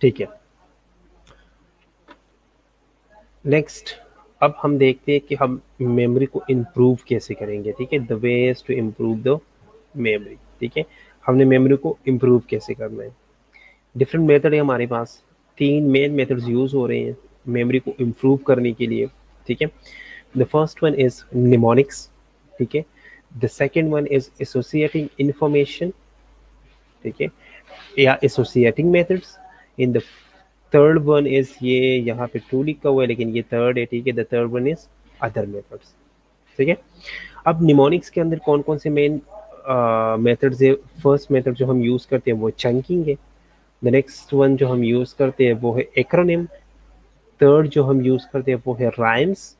Speaker 1: ठीक है। नेक्स्ट, अब हम देखते हैं कि हम मेमोरी को इम्प्रूव कैसे करेंगे, ठीक है। The ways to improve the memory, ठीक है। हमने मेमोरी को इम्प्रूव कैसे करना है? डिफरेंट मेथड है हमारे पास। तीन मेन मेथड्स यूज हो रहे हैं मेमोरी को इम्प्रूव करने के लिए, ठीक है। The first one is mnemonics, ठीक है। The second one is associating information, ठीक है, या associating methods. In the third one is, ये यहाँ पे टू लिखा हुआ है लेकिन ये थर्ड है, ठीक है। The third one is other methods, ठीक है। अब निमोनिक्स के अंदर कौन कौन से मेन मेथड्स है? फर्स्ट मेथड जो हम यूज करते हैं वो चंकिंग है। द नेक्स्ट वन जो हम यूज करते हैं वो है एक्रोनिम। थर्ड जो हम यूज करते हैं वो है राइम्स।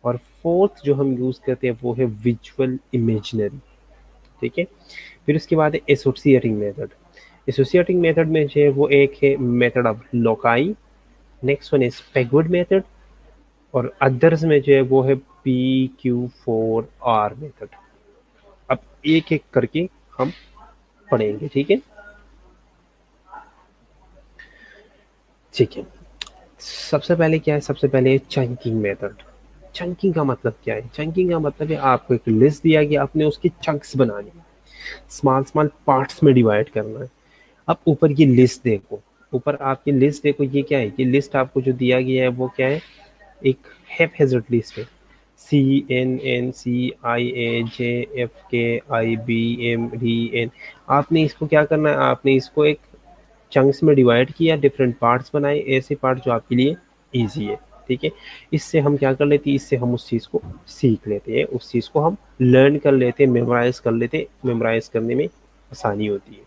Speaker 1: और फोर्थ जो हम यूज करते हैं वो है विजुअल इमेजिनरी, ठीक है। फिर उसके बाद है एसोसिएटिंग मेथड। एसोसिएटिंग मेथड में जो है वो एक है method of loci. Next one is pegword method. और अदर्स में जो है वो है PQ4R मेथड। अब एक एक करके हम पढ़ेंगे, ठीक है। ठीक है। सबसे पहले क्या है? सबसे पहले चंकिंग मेथड। चंकिंग का मतलब क्या है? चंकिंग का मतलब है आपको एक लिस्ट दिया गया, आपने उसकी चंक्स बनानी है, स्मॉल स्मॉल पार्ट्स में डिवाइड करना है। अब ऊपर ये लिस्ट देखो, ऊपर आपकी लिस्ट देखो, ये क्या है? ये लिस्ट आपको जो दिया गया है वो क्या है? एक हैphazard लिस्ट है। CNNCIAJFKIBMDN। आपने इसको क्या करना है? आपने इसको एक चंक्स में डिवाइड किया, डिफरेंट पार्ट्स बनाए, ऐसे पार्ट जो आपके लिए ईजी है, ठीक है। इससे हम क्या कर लेते हैं? इससे हम उस चीज़ को सीख लेते हैं, उस चीज़ को हम लर्न कर लेते हैं, मेमोराइज कर लेते हैं, मेमोराइज करने में आसानी होती है।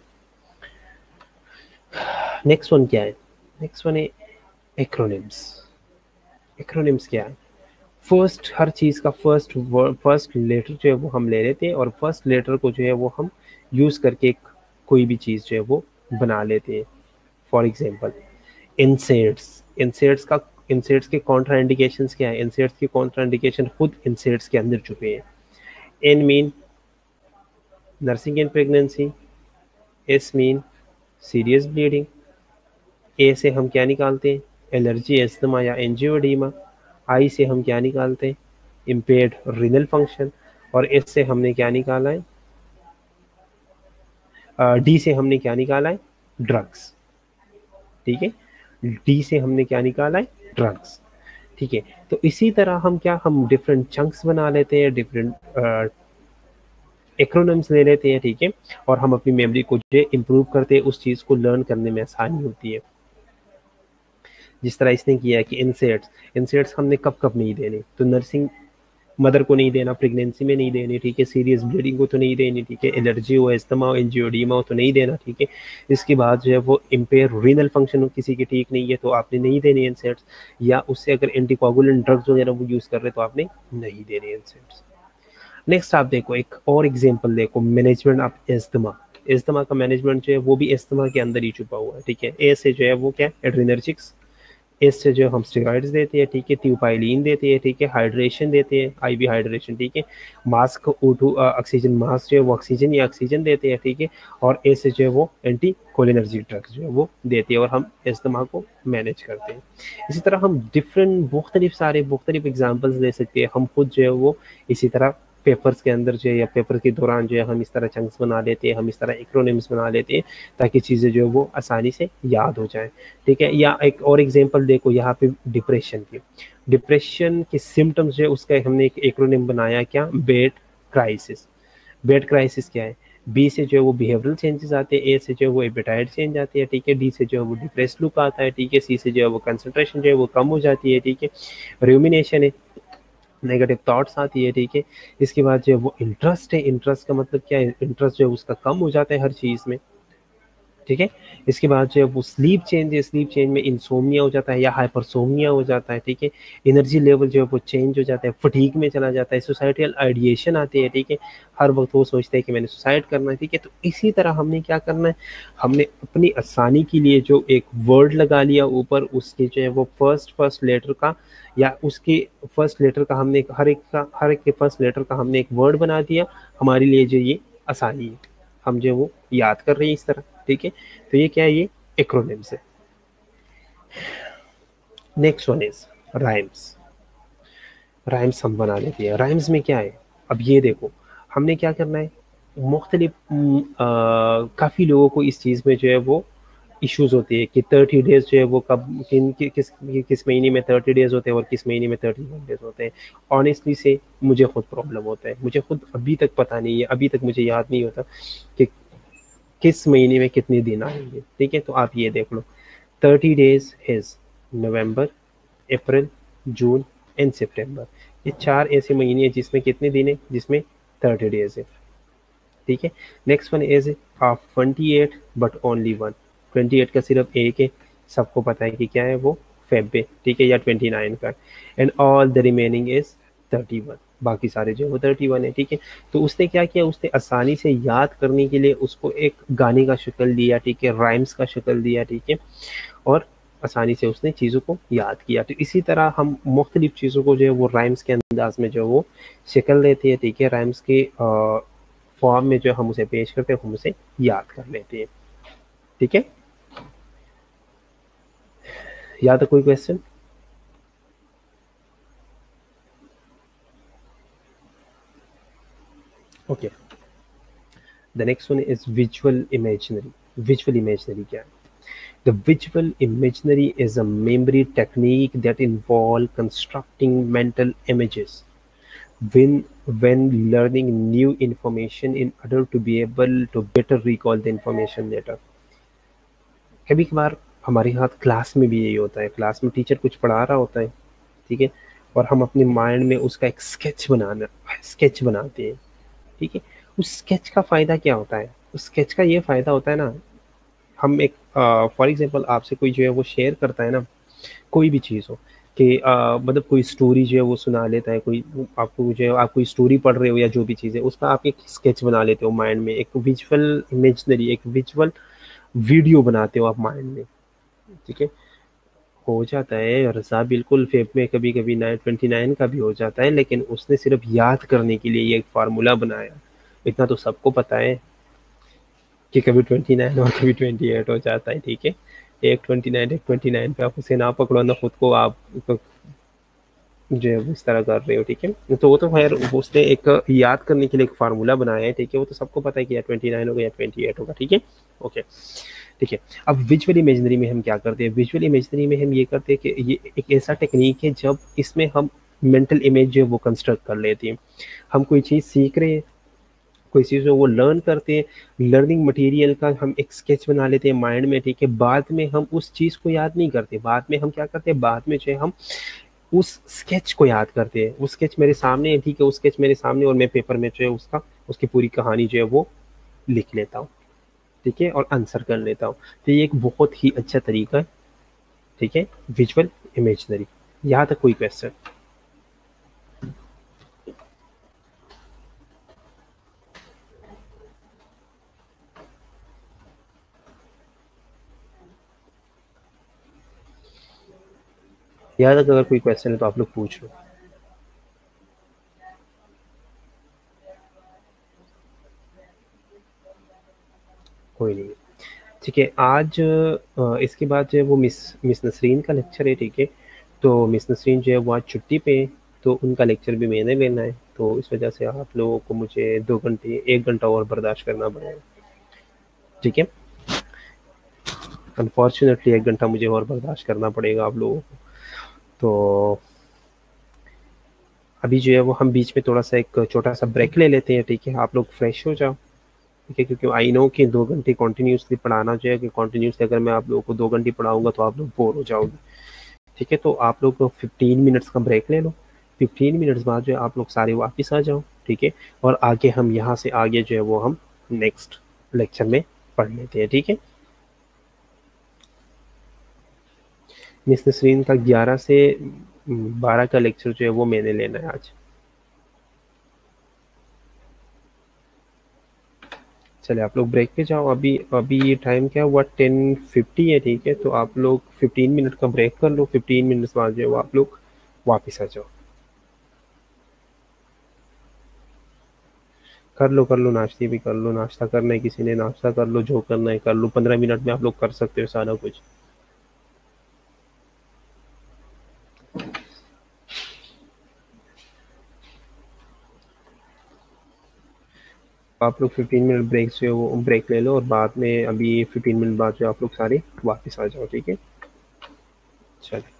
Speaker 1: नेक्स्ट वन क्या है? नेक्स्ट वन है एक्रोनिम्स। एक्रोनिम्स क्या है? फर्स्ट, हर चीज़ का फर्स्ट वर्ड, फर्स्ट लेटर जो है वो हम ले लेते हैं, और फर्स्ट लेटर को जो है वो हम यूज़ करके कोई भी चीज़ जो है वो बना लेते हैं। For example, insets. इंसेट्स के कॉन्ट्रा इंडिकेशंस क्या है? इंसेट्स के कॉन्ट्रा इंडिकेशन खुद इंसेट्स के अंदर छुपे हैं। N mean nursing and pregnancy. S mean serious bleeding. A से हम क्या निकालते हैं? एलर्जी, एस्थमा या एंजियोडीमा। आई से हम क्या निकालते हैं? Impaired renal function. और एस से हमने क्या निकाला है? डी से हमने क्या निकाला है? ड्रग्स, ठीक है। डी से हमने क्या निकाला है? ड्रग्स, ठीक है। तो इसी तरह हम क्या, हम डिफरेंट चंक्स बना लेते हैं, डिफरेंट एक्रोनिम्स ले लेते हैं, ठीक है। और हम अपनी मेमोरी को जो इम्प्रूव करते हैं, उस चीज़ को लर्न करने में आसानी होती है। जिस तरह इसने किया है कि इंसेट्स, इंसेट्स हमने कब कब नहीं देने? तो नर्सिंग मदर को नहीं देना, प्रेगनेंसी में नहीं देनी, ठीक है। सीरियस ब्लीडिंग को तो नहीं देनी, ठीक है। एलर्जी हो, एस्थमा हो, एंजियोडीमा हो तो नहीं देना, ठीक है। इसके बाद जो है वो इम्पेयर रीनल फंक्शन हो किसी की, ठीक नहीं है, तो आपने नहीं देने इंसेट्स। या उससे अगर एंटीकोगुलेंट ड्रग्स वगैरह वो यूज़ कर रहे तो आपने नहीं देने इंसेट्स। नेक्स्ट आप देखो, एक और एग्जांपल देखो, मैनेजमेंट ऑफ एस्थमा। एस्थमा का मैनेजमेंट जो है वो भी एस्थमा के अंदर ही छुपा हुआ है, ठीक है। ए से जो है वो क्या? एड्रेनर्जिक्स। एस से जो हम स्टेरॉइड्स देते हैं, ठीक है, ट्यूपाइलिन देते हैं, ठीक है, हाइड्रेशन देते हैं, आईवी हाइड्रेशन, ठीक है, मास्क O2 ऑक्सीजन मास्क जो है वो ऑक्सीजन या ऑक्सीजन देते हैं, ठीक है, और ए से जो है वो एंटी कोलिनर्जी ड्रग्स जो है वो देते हैं और हम अस्थमा को मैनेज करते हैं। इसी तरह हम डिफरेंट मुख्तलिफ एग्जाम्पल्स दे सकते हैं। हम खुद जो है वो इसी तरह पेपर्स के अंदर जो है या पेपर के दौरान जो है हम इस तरह चंक्स बना लेते हैं, हम इस तरह एक्रोनिम्स बना लेते हैं ताकि चीज़ें जो है वो आसानी से याद हो जाएं, ठीक है। या एक और एग्जांपल देखो यहाँ पे डिप्रेशन के सिम्टम्स जो है उसका हमने एक एक्रोनिम बनाया, क्या, बेड क्राइसिस। बेड क्राइसिस क्या है? बी से जो है वो बिहेवियरल चेंजेस आते हैं, ए से जो है वो एपेटाइट चेंज आती है, ठीक है, डी से जो है वो डिप्रेस लुक आता है, ठीक है, सी से जो है वो कंसंट्रेशन जो है वो कम हो जाती है, ठीक है, रूमिनेशन है, नेगेटिव थॉट्स आती है, ठीक है। इसके बाद जो है वो इंटरेस्ट है, इंटरेस्ट का मतलब क्या है? इंटरेस्ट जो है उसका कम हो जाता है हर चीज़ में, ठीक है। इसके बाद जो है वो स्लीप चेंज है, स्लीप चेंज में इंसोमिया हो जाता है या हाइपरसोमिया हो जाता है, ठीक है। एनर्जी लेवल जो है वो चेंज हो जाता है, फटीग में चला जाता है, सोसाइटल आइडिएशन आती है, ठीक है, हर वक्त वो सोचते हैं कि मैंने सुसाइड करना है, ठीक है। तो इसी तरह हमने क्या करना है, हमने अपनी आसानी के लिए जो एक वर्ड लगा लिया ऊपर, उसके जो है वो फर्स्ट लेटर का या उसके फर्स्ट लेटर का हमने हर एक के फर्स्ट लेटर का हमने एक वर्ड बना दिया, हमारे लिए जो ये आसानी है, हम जो वो याद कर रहे हैं इस तरह, ठीक है। तो ये क्या है? ये एक्रोनिम्स है। Next one is rhymes. Rhymes हम बना लेते हैं। राइम्स में क्या है? अब ये देखो, हमने क्या करना है, मुख्तलिफ काफ़ी लोगों को इस चीज़ में जो है वो इश्यूज होती है कि 30 डेज जो है वो कब किस महीने में 30 डेज होते हैं और किस महीने में 31 डेज होते हैं। ऑनेस्टली से मुझे खुद प्रॉब्लम होता है, मुझे खुद अभी तक पता नहीं है, अभी तक मुझे याद नहीं होता कि किस महीने में कितने दिन आएंगे, ठीक है। तो आप ये देख लो, 30 days is November, April, June and September. ये 4 ऐसे महीने हैं जिसमें कितने दिन है? जिसमें 30 डेज है, ठीक है। Next one is of 28 but only one. 28 का सिर्फ एक है, सबको पता है कि क्या है वो, फेब है, ठीक है, या 29 का। And all the remaining is 31, बाकी सारे जो है वो 31 है, ठीक है। तो उसने क्या किया, उसने आसानी से याद करने के लिए उसको एक गाने का शक्ल दिया, ठीक है, राइम्स का शक्ल दिया, ठीक है, और आसानी से उसने चीज़ों को याद किया। तो इसी तरह हम मुख्तलिफ चीज़ों को जो है वो राइम्स के अंदाज में जो है वो शक्ल देते हैं, ठीक है, राइम्स के फॉर्म में जो हम उसे पेश करते हैं, हम उसे याद कर लेते हैं, ठीक है। याद है कोई question? Okay, the next one is visual imaginary. Visual imaginary क्या है? The visual imaginary is a memory technique that involves constructing mental images when when learning new information in order to be able to better recall the information later. कभी कभार हमारे हाथ class में भी यही होता है, क्लास में टीचर कुछ पढ़ा रहा होता है, ठीक है, और हम अपने माइंड में उसका एक स्केच बनाते हैं, ठीक है। उस स्केच का फ़ायदा क्या होता है? उस स्केच का ये फ़ायदा होता है ना, हम एक फॉर एग्जांपल आपसे कोई जो है वो शेयर करता है ना, कोई भी चीज़ हो कि मतलब कोई स्टोरी जो है वो सुना लेता है, कोई आपको जो है आप कोई स्टोरी पढ़ रहे हो या जो भी चीज़ है उसका आप एक स्केच बना लेते हो माइंड में, एक विजुअल इमेजनरी, एक विजुअल वीडियो बनाते हो आप माइंड में, ठीक है। हो जाता है रज़ा, बिल्कुल फेब में कभी कभी 929 का भी हो जाता है, लेकिन उसने सिर्फ याद करने के लिए ये एक फार्मूला बनाया। इतना तो सबको पता है कि कभी 29 और कभी 28 हो जाता है, ठीक है। एक 29 एक 29 पे आप उसे ना पकड़ो ना खुद को, आप तो जो है वो इस तरह कर रहे हो, ठीक है। तो वो तो खैर उसने एक याद करने के लिए एक फार्मूला बनाया है, ठीक है, वो तो सबको पता है कि या 29 होगा या 28 होगा, ठीक है। ओके, ठीक है। अब विजुअल इमेजनरी में हम क्या करते हैं? विजुअल इमेजनरी में हम ये करते हैं कि ये एक ऐसा टेक्निक है जब इसमें हम मेंटल इमेज जो है वो कंस्ट्रक्ट कर लेते हैं। हम कोई चीज़ सीख रहे हैं, कोई चीज़ है वो लर्न करते हैं, लर्निंग मटेरियल का हम एक स्केच बना लेते हैं माइंड में, ठीक है। बाद में हम उस चीज़ को याद नहीं करते, बाद में हम क्या करते हैं, बाद में जो है हम उस स्केच को याद करते हैं। वो स्केच मेरे सामने है, ठीक है, उस स्केच मेरे सामने और मैं पेपर में जो है उसका उसकी पूरी कहानी जो है वो लिख लेता हूँ, ठीक है, और आंसर कर लेता हूँ। तो ये एक बहुत ही अच्छा तरीका है, ठीक है, विजुअल इमेजनरी। यहाँ तक कोई क्वेश्चन? यहाँ तक अगर कोई क्वेश्चन है तो आप लोग पूछ लो। कोई नहीं। ठीक है, आज इसके बाद जो है वो मिस नसरीन का लेक्चर है, ठीक है। तो मिस नसरीन जो है वो आज छुट्टी पे है, तो उनका लेक्चर भी मैंने लेना है, तो इस वजह से आप लोगों को मुझे 2 घंटे 1 घंटा और बर्दाश्त करना पड़ेगा, ठीक है। अनफॉर्चुनेटली 1 घंटा मुझे और बर्दाश्त करना पड़ेगा आप लोगों को। तो अभी जो है वो हम बीच में थोड़ा सा एक छोटा सा ब्रेक ले लेते हैं, ठीक है। आप लोग फ्रेश हो जाओ, ठीक है, क्योंकि आई नो कि 2 घंटे कॉन्टिन्यूसली पढ़ाना जो है कि कॉन्टिन्यूसली अगर मैं आप लोगों को 2 घंटे पढ़ाऊंगा तो आप लोग बोर हो जाओगे, ठीक है। तो आप लोग 15 मिनट्स का ब्रेक ले लो। 15 मिनट्स बाद जो है आप लोग सारे वापस आ जाओ, ठीक है। और आगे हम यहाँ से आगे जो है वो हम नेक्स्ट लेक्चर में पढ़ लेते हैं, ठीक है। मिस नसरीन का 11 से 12 का लेक्चर जो है वो मैंने लेना है आज। चलिए आप लोग ब्रेक पे जाओ। अभी अभी टाइम क्या हुआ, 10:50 है, ठीक है। तो आप लोग 15 मिनट का ब्रेक कर लो, 15 मिनट्स बाद जो है वो आप लोग वापस आ जाओ। कर लो, नाश्ते भी कर लो, नाश्ता करना है किसी ने नाश्ता कर लो, जो करना है कर लो, 15 मिनट में आप लोग कर सकते हो सारा कुछ। आप लोग 15 मिनट ब्रेक से वो ब्रेक ले लो, और बाद में अभी 15 मिनट बाद जो आप लोग सारे वापस आ जाओ, ठीक है। चलो।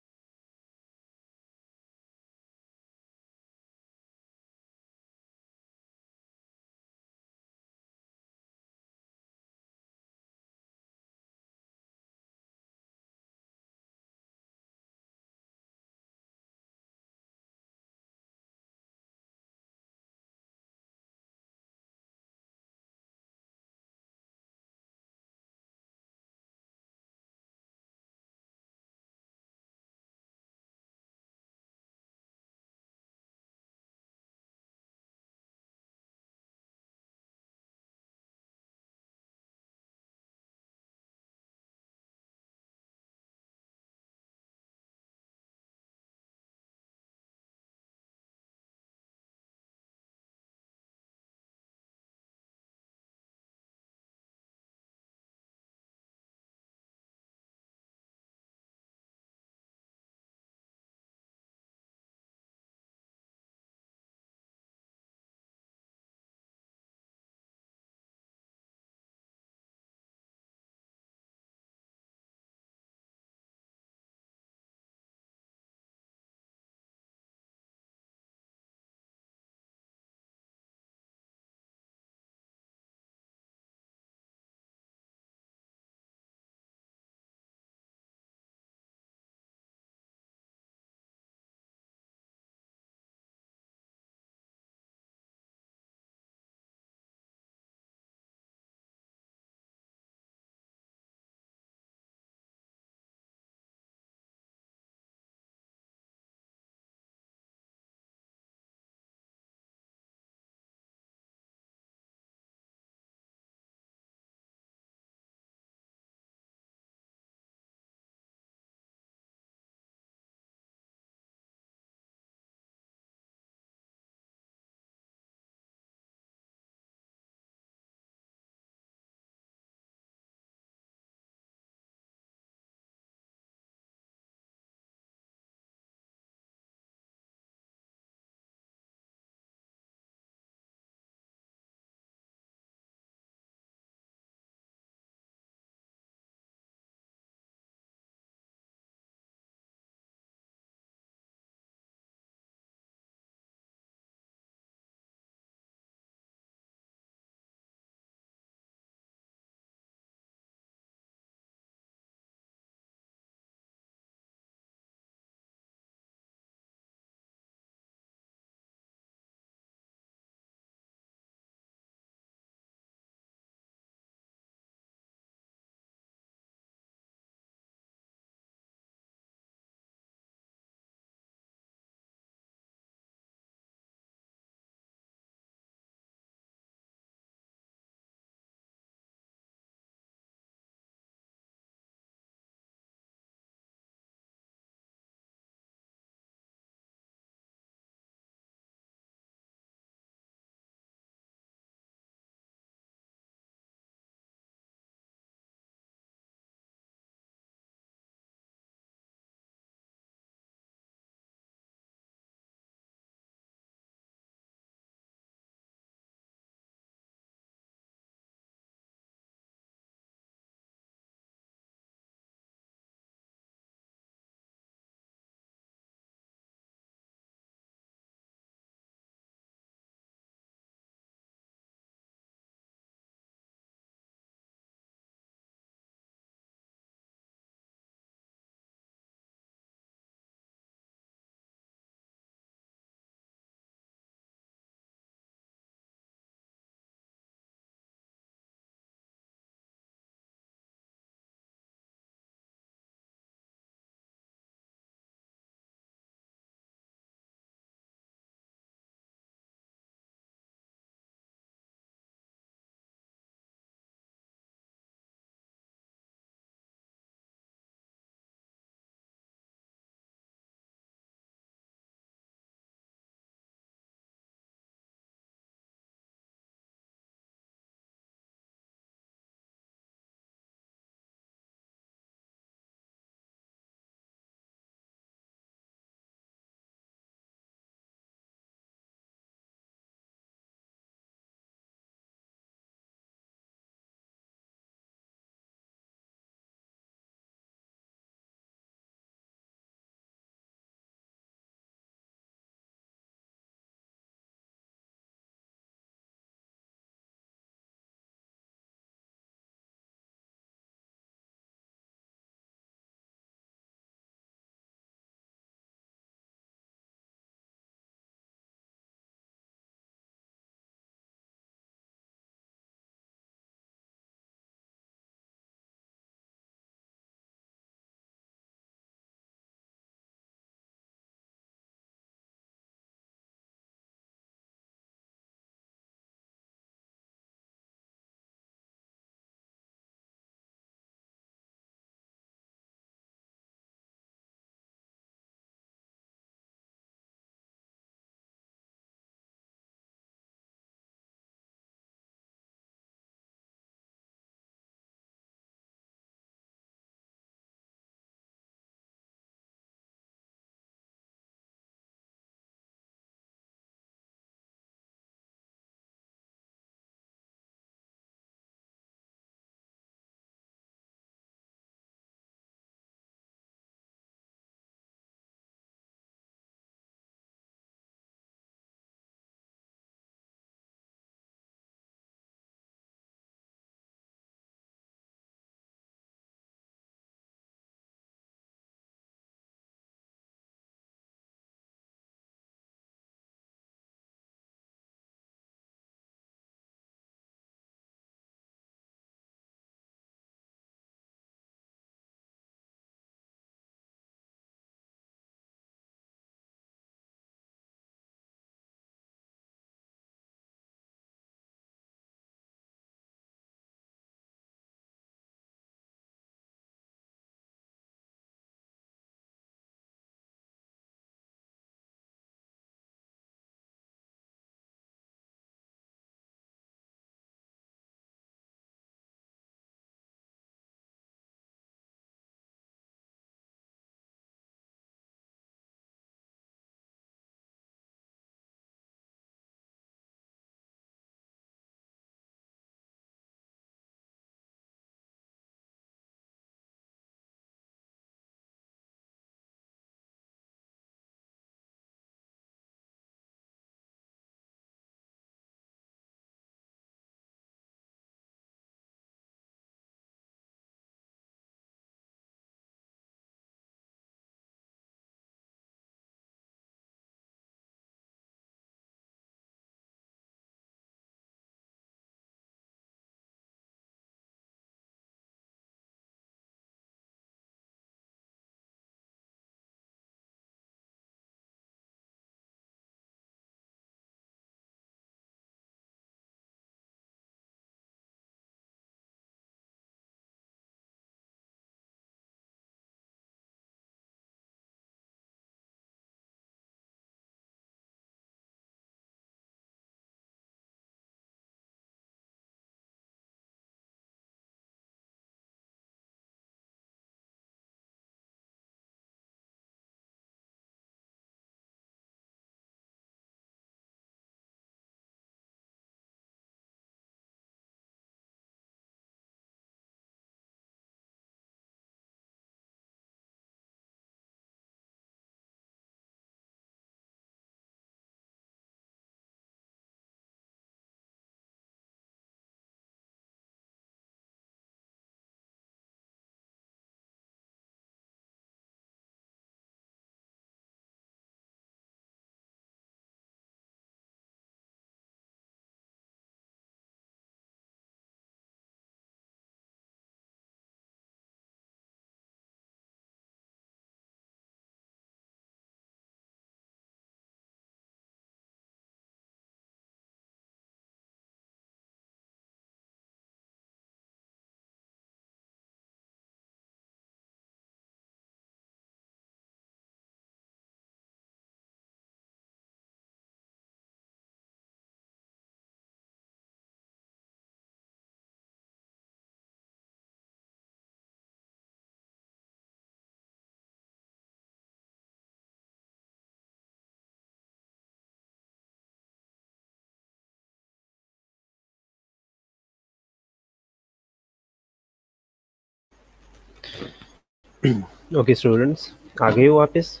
Speaker 1: ओके स्टूडेंट्स, आ गए हो वापस?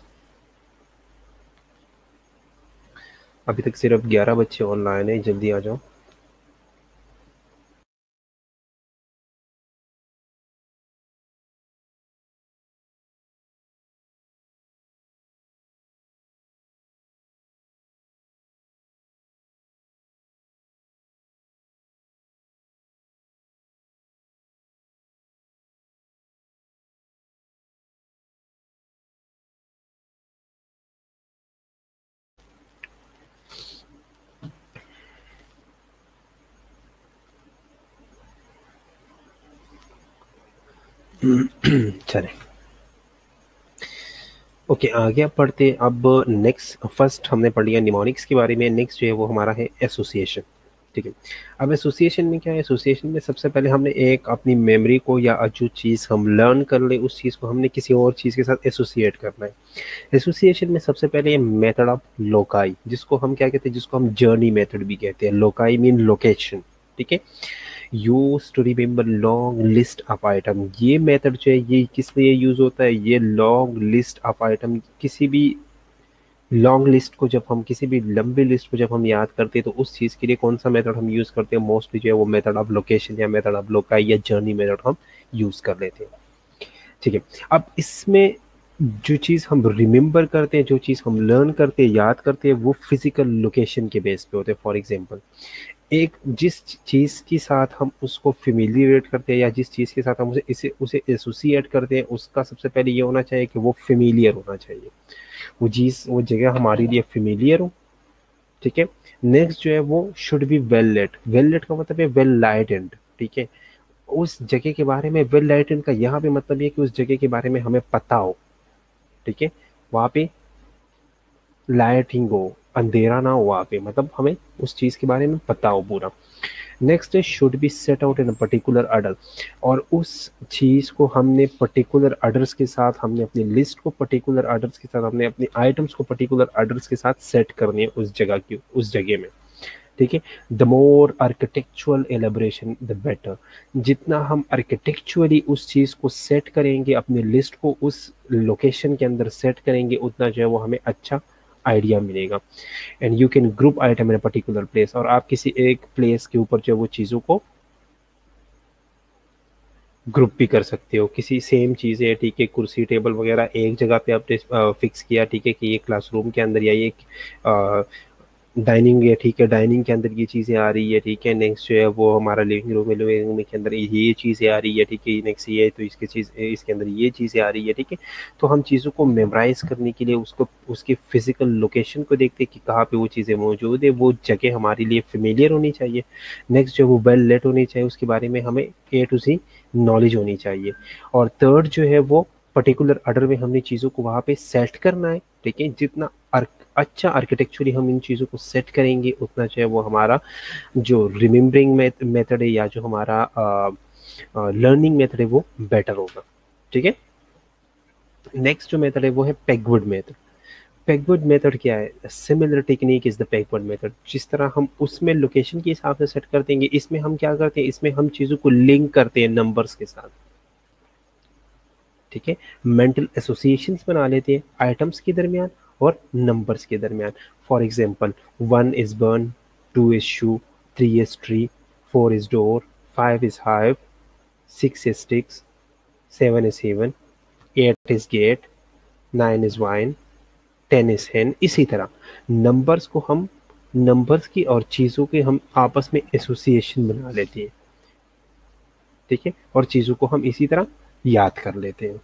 Speaker 1: अभी तक सिर्फ 11 बच्चे ऑनलाइन है, जल्दी आ जाओ। चले, ओके आगे अब पढ़ते हैं। अब नेक्स्ट, फर्स्ट हमने पढ़ लिया निमोनिक्स के बारे में। नेक्स्ट जो है वो हमारा है एसोसिएशन। ठीक है, अब एसोसिएशन में क्या है? एसोसिएशन में सबसे पहले हमने एक अपनी मेमोरी को या जो चीज़ हम लर्न कर ले उस चीज़ को हमने किसी और चीज़ के साथ एसोसिएट करना है। एसोसिएशन में सबसे पहले ये मेथड ऑफ लोकाई, जिसको हम क्या कहते हैं, जिसको हम जर्नी मेथड भी कहते हैं। Loci mean location. ठीक है, use to remember long list of item. ये मेथड जो है ये किस लिए यूज होता है? ये लॉन्ग लिस्ट ऑफ आइटम, किसी भी लॉन्ग लिस्ट को जब हम, किसी भी लंबी लिस्ट को जब हम याद करते हैं तो उस चीज़ के लिए कौन सा मेथड हम यूज़ करते हैं? मोस्टली जो है वो मेथड ऑफ लोकेशन या मेथड ऑफ लोकाई या जर्नी मेथड हम यूज़ कर लेते हैं। ठीक है, अब इसमें जो चीज़ हम रिमेंबर करते हैं, जो चीज़ हम लर्न करते हैं, याद करते हैं, वो फिजिकल लोकेशन के बेस पे होते हैं। फॉर एग्जांपल, एक जिस चीज़ के साथ हम उसको फेमिलियरेट करते हैं या जिस चीज़ के साथ हम उसे एसोसिएट करते हैं, उसका सबसे पहले ये होना चाहिए कि वो फेमिलियर होना चाहिए। वो जगह हमारे लिए फेमिलियर हो। ठीक है, नेक्स्ट जो है वो should be well late. Well late का मतलब है वेल लाइटेंड। ठीक है, उस जगह के बारे में, वेल लाइटेंड का यहाँ पे मतलब ये कि उस जगह के बारे में हमें पता हो। ठीक है, वहाँ पे लाइटिंग हो, अंधेरा ना हो वहाँ पे, मतलब हमें उस चीज़ के बारे में पता हो पूरा। नेक्स्ट है should be set out in a particular order, और उस चीज़ को हमने पर्टिकुलर ऑर्डर्स के साथ, हमने अपनी लिस्ट को पर्टिकुलर ऑर्डर्स के साथ, हमने अपनी आइटम्स को पर्टिकुलर ऑर्डर्स के साथ सेट करनी है उस जगह में। ठीक है, the more आर्किटेक्चुअल elaboration the better. जितना हम आर्किटेक्चुअली उस चीज़ को सेट करेंगे, अपनी लिस्ट को उस लोकेशन के अंदर सेट करेंगे, उतना जो है वो हमें अच्छा आइडिया मिलेगा। And you can group item in a particular place, और आप किसी एक प्लेस के ऊपर जो है वो चीज़ों को ग्रुप भी कर सकते हो। किसी सेम चीज़ है, ठीक है, कुर्सी टेबल वगैरह एक जगह पे आपने फिक्स किया, ठीक है, कि ये क्लासरूम के अंदर या ये डाइनिंग है, ठीक है, डाइनिंग के अंदर ये चीज़ें आ रही है। ठीक है, नेक्स्ट जो है वो हमारा लिविंग रूम है, लिविंग रूम के अंदर ये चीज़ें आ रही है। ठीक है, नेक्स्ट ये तो इसके अंदर ये चीज़ें आ रही है। ठीक है, तो हम चीज़ों को मेमोराइज करने के लिए उसको, उसकी फिजिकल लोकेशन को देखते हैं कि कहाँ पे वो चीज़ें मौजूद है। वो जगह हमारे लिए फेमिलियर होनी चाहिए। नेक्स्ट जो वो वेल लेट होनी चाहिए, उसके बारे में हमें ए टू सी नॉलेज होनी चाहिए। और थर्ड जो है वो पर्टिकुलर ऑर्डर में हमने चीज़ों को वहाँ पे सेट करना है। ठीक है, जितना अच्छा आर्किटेक्चरली हम इन चीज़ों को सेट करेंगे, उतना जो है वो हमारा जो रिमेम्बरिंग मेथड है या जो हमारा लर्निंग मेथड है वो बेटर होगा। ठीक है, नेक्स्ट जो मेथड है वो है पेगवुड मेथड। पेगवुड मेथड क्या है? Similar technique is the pegword method. जिस तरह हम उसमें लोकेशन के हिसाब से सेट कर देंगे, इसमें हम क्या करते हैं, इसमें हम चीज़ों को लिंक करते हैं नंबर्स के साथ। ठीक है, मेंटल एसोसिएशंस बना लेते हैं आइटम्स के दरमियान और नंबर्स के दरमियान। For example, 1 is burn, 2 is shoe, 3 is tree, 4 is door, 5 is hive, 6 is sticks, 7 is heaven, 8 is get, 9 is wine, 10 is hen। इसी तरह नंबर्स को हम, नंबर्स की और चीज़ों के हम आपस में एसोसिएशन बना लेते हैं। ठीक है, और चीज़ों को हम इसी तरह याद कर लेते हैं।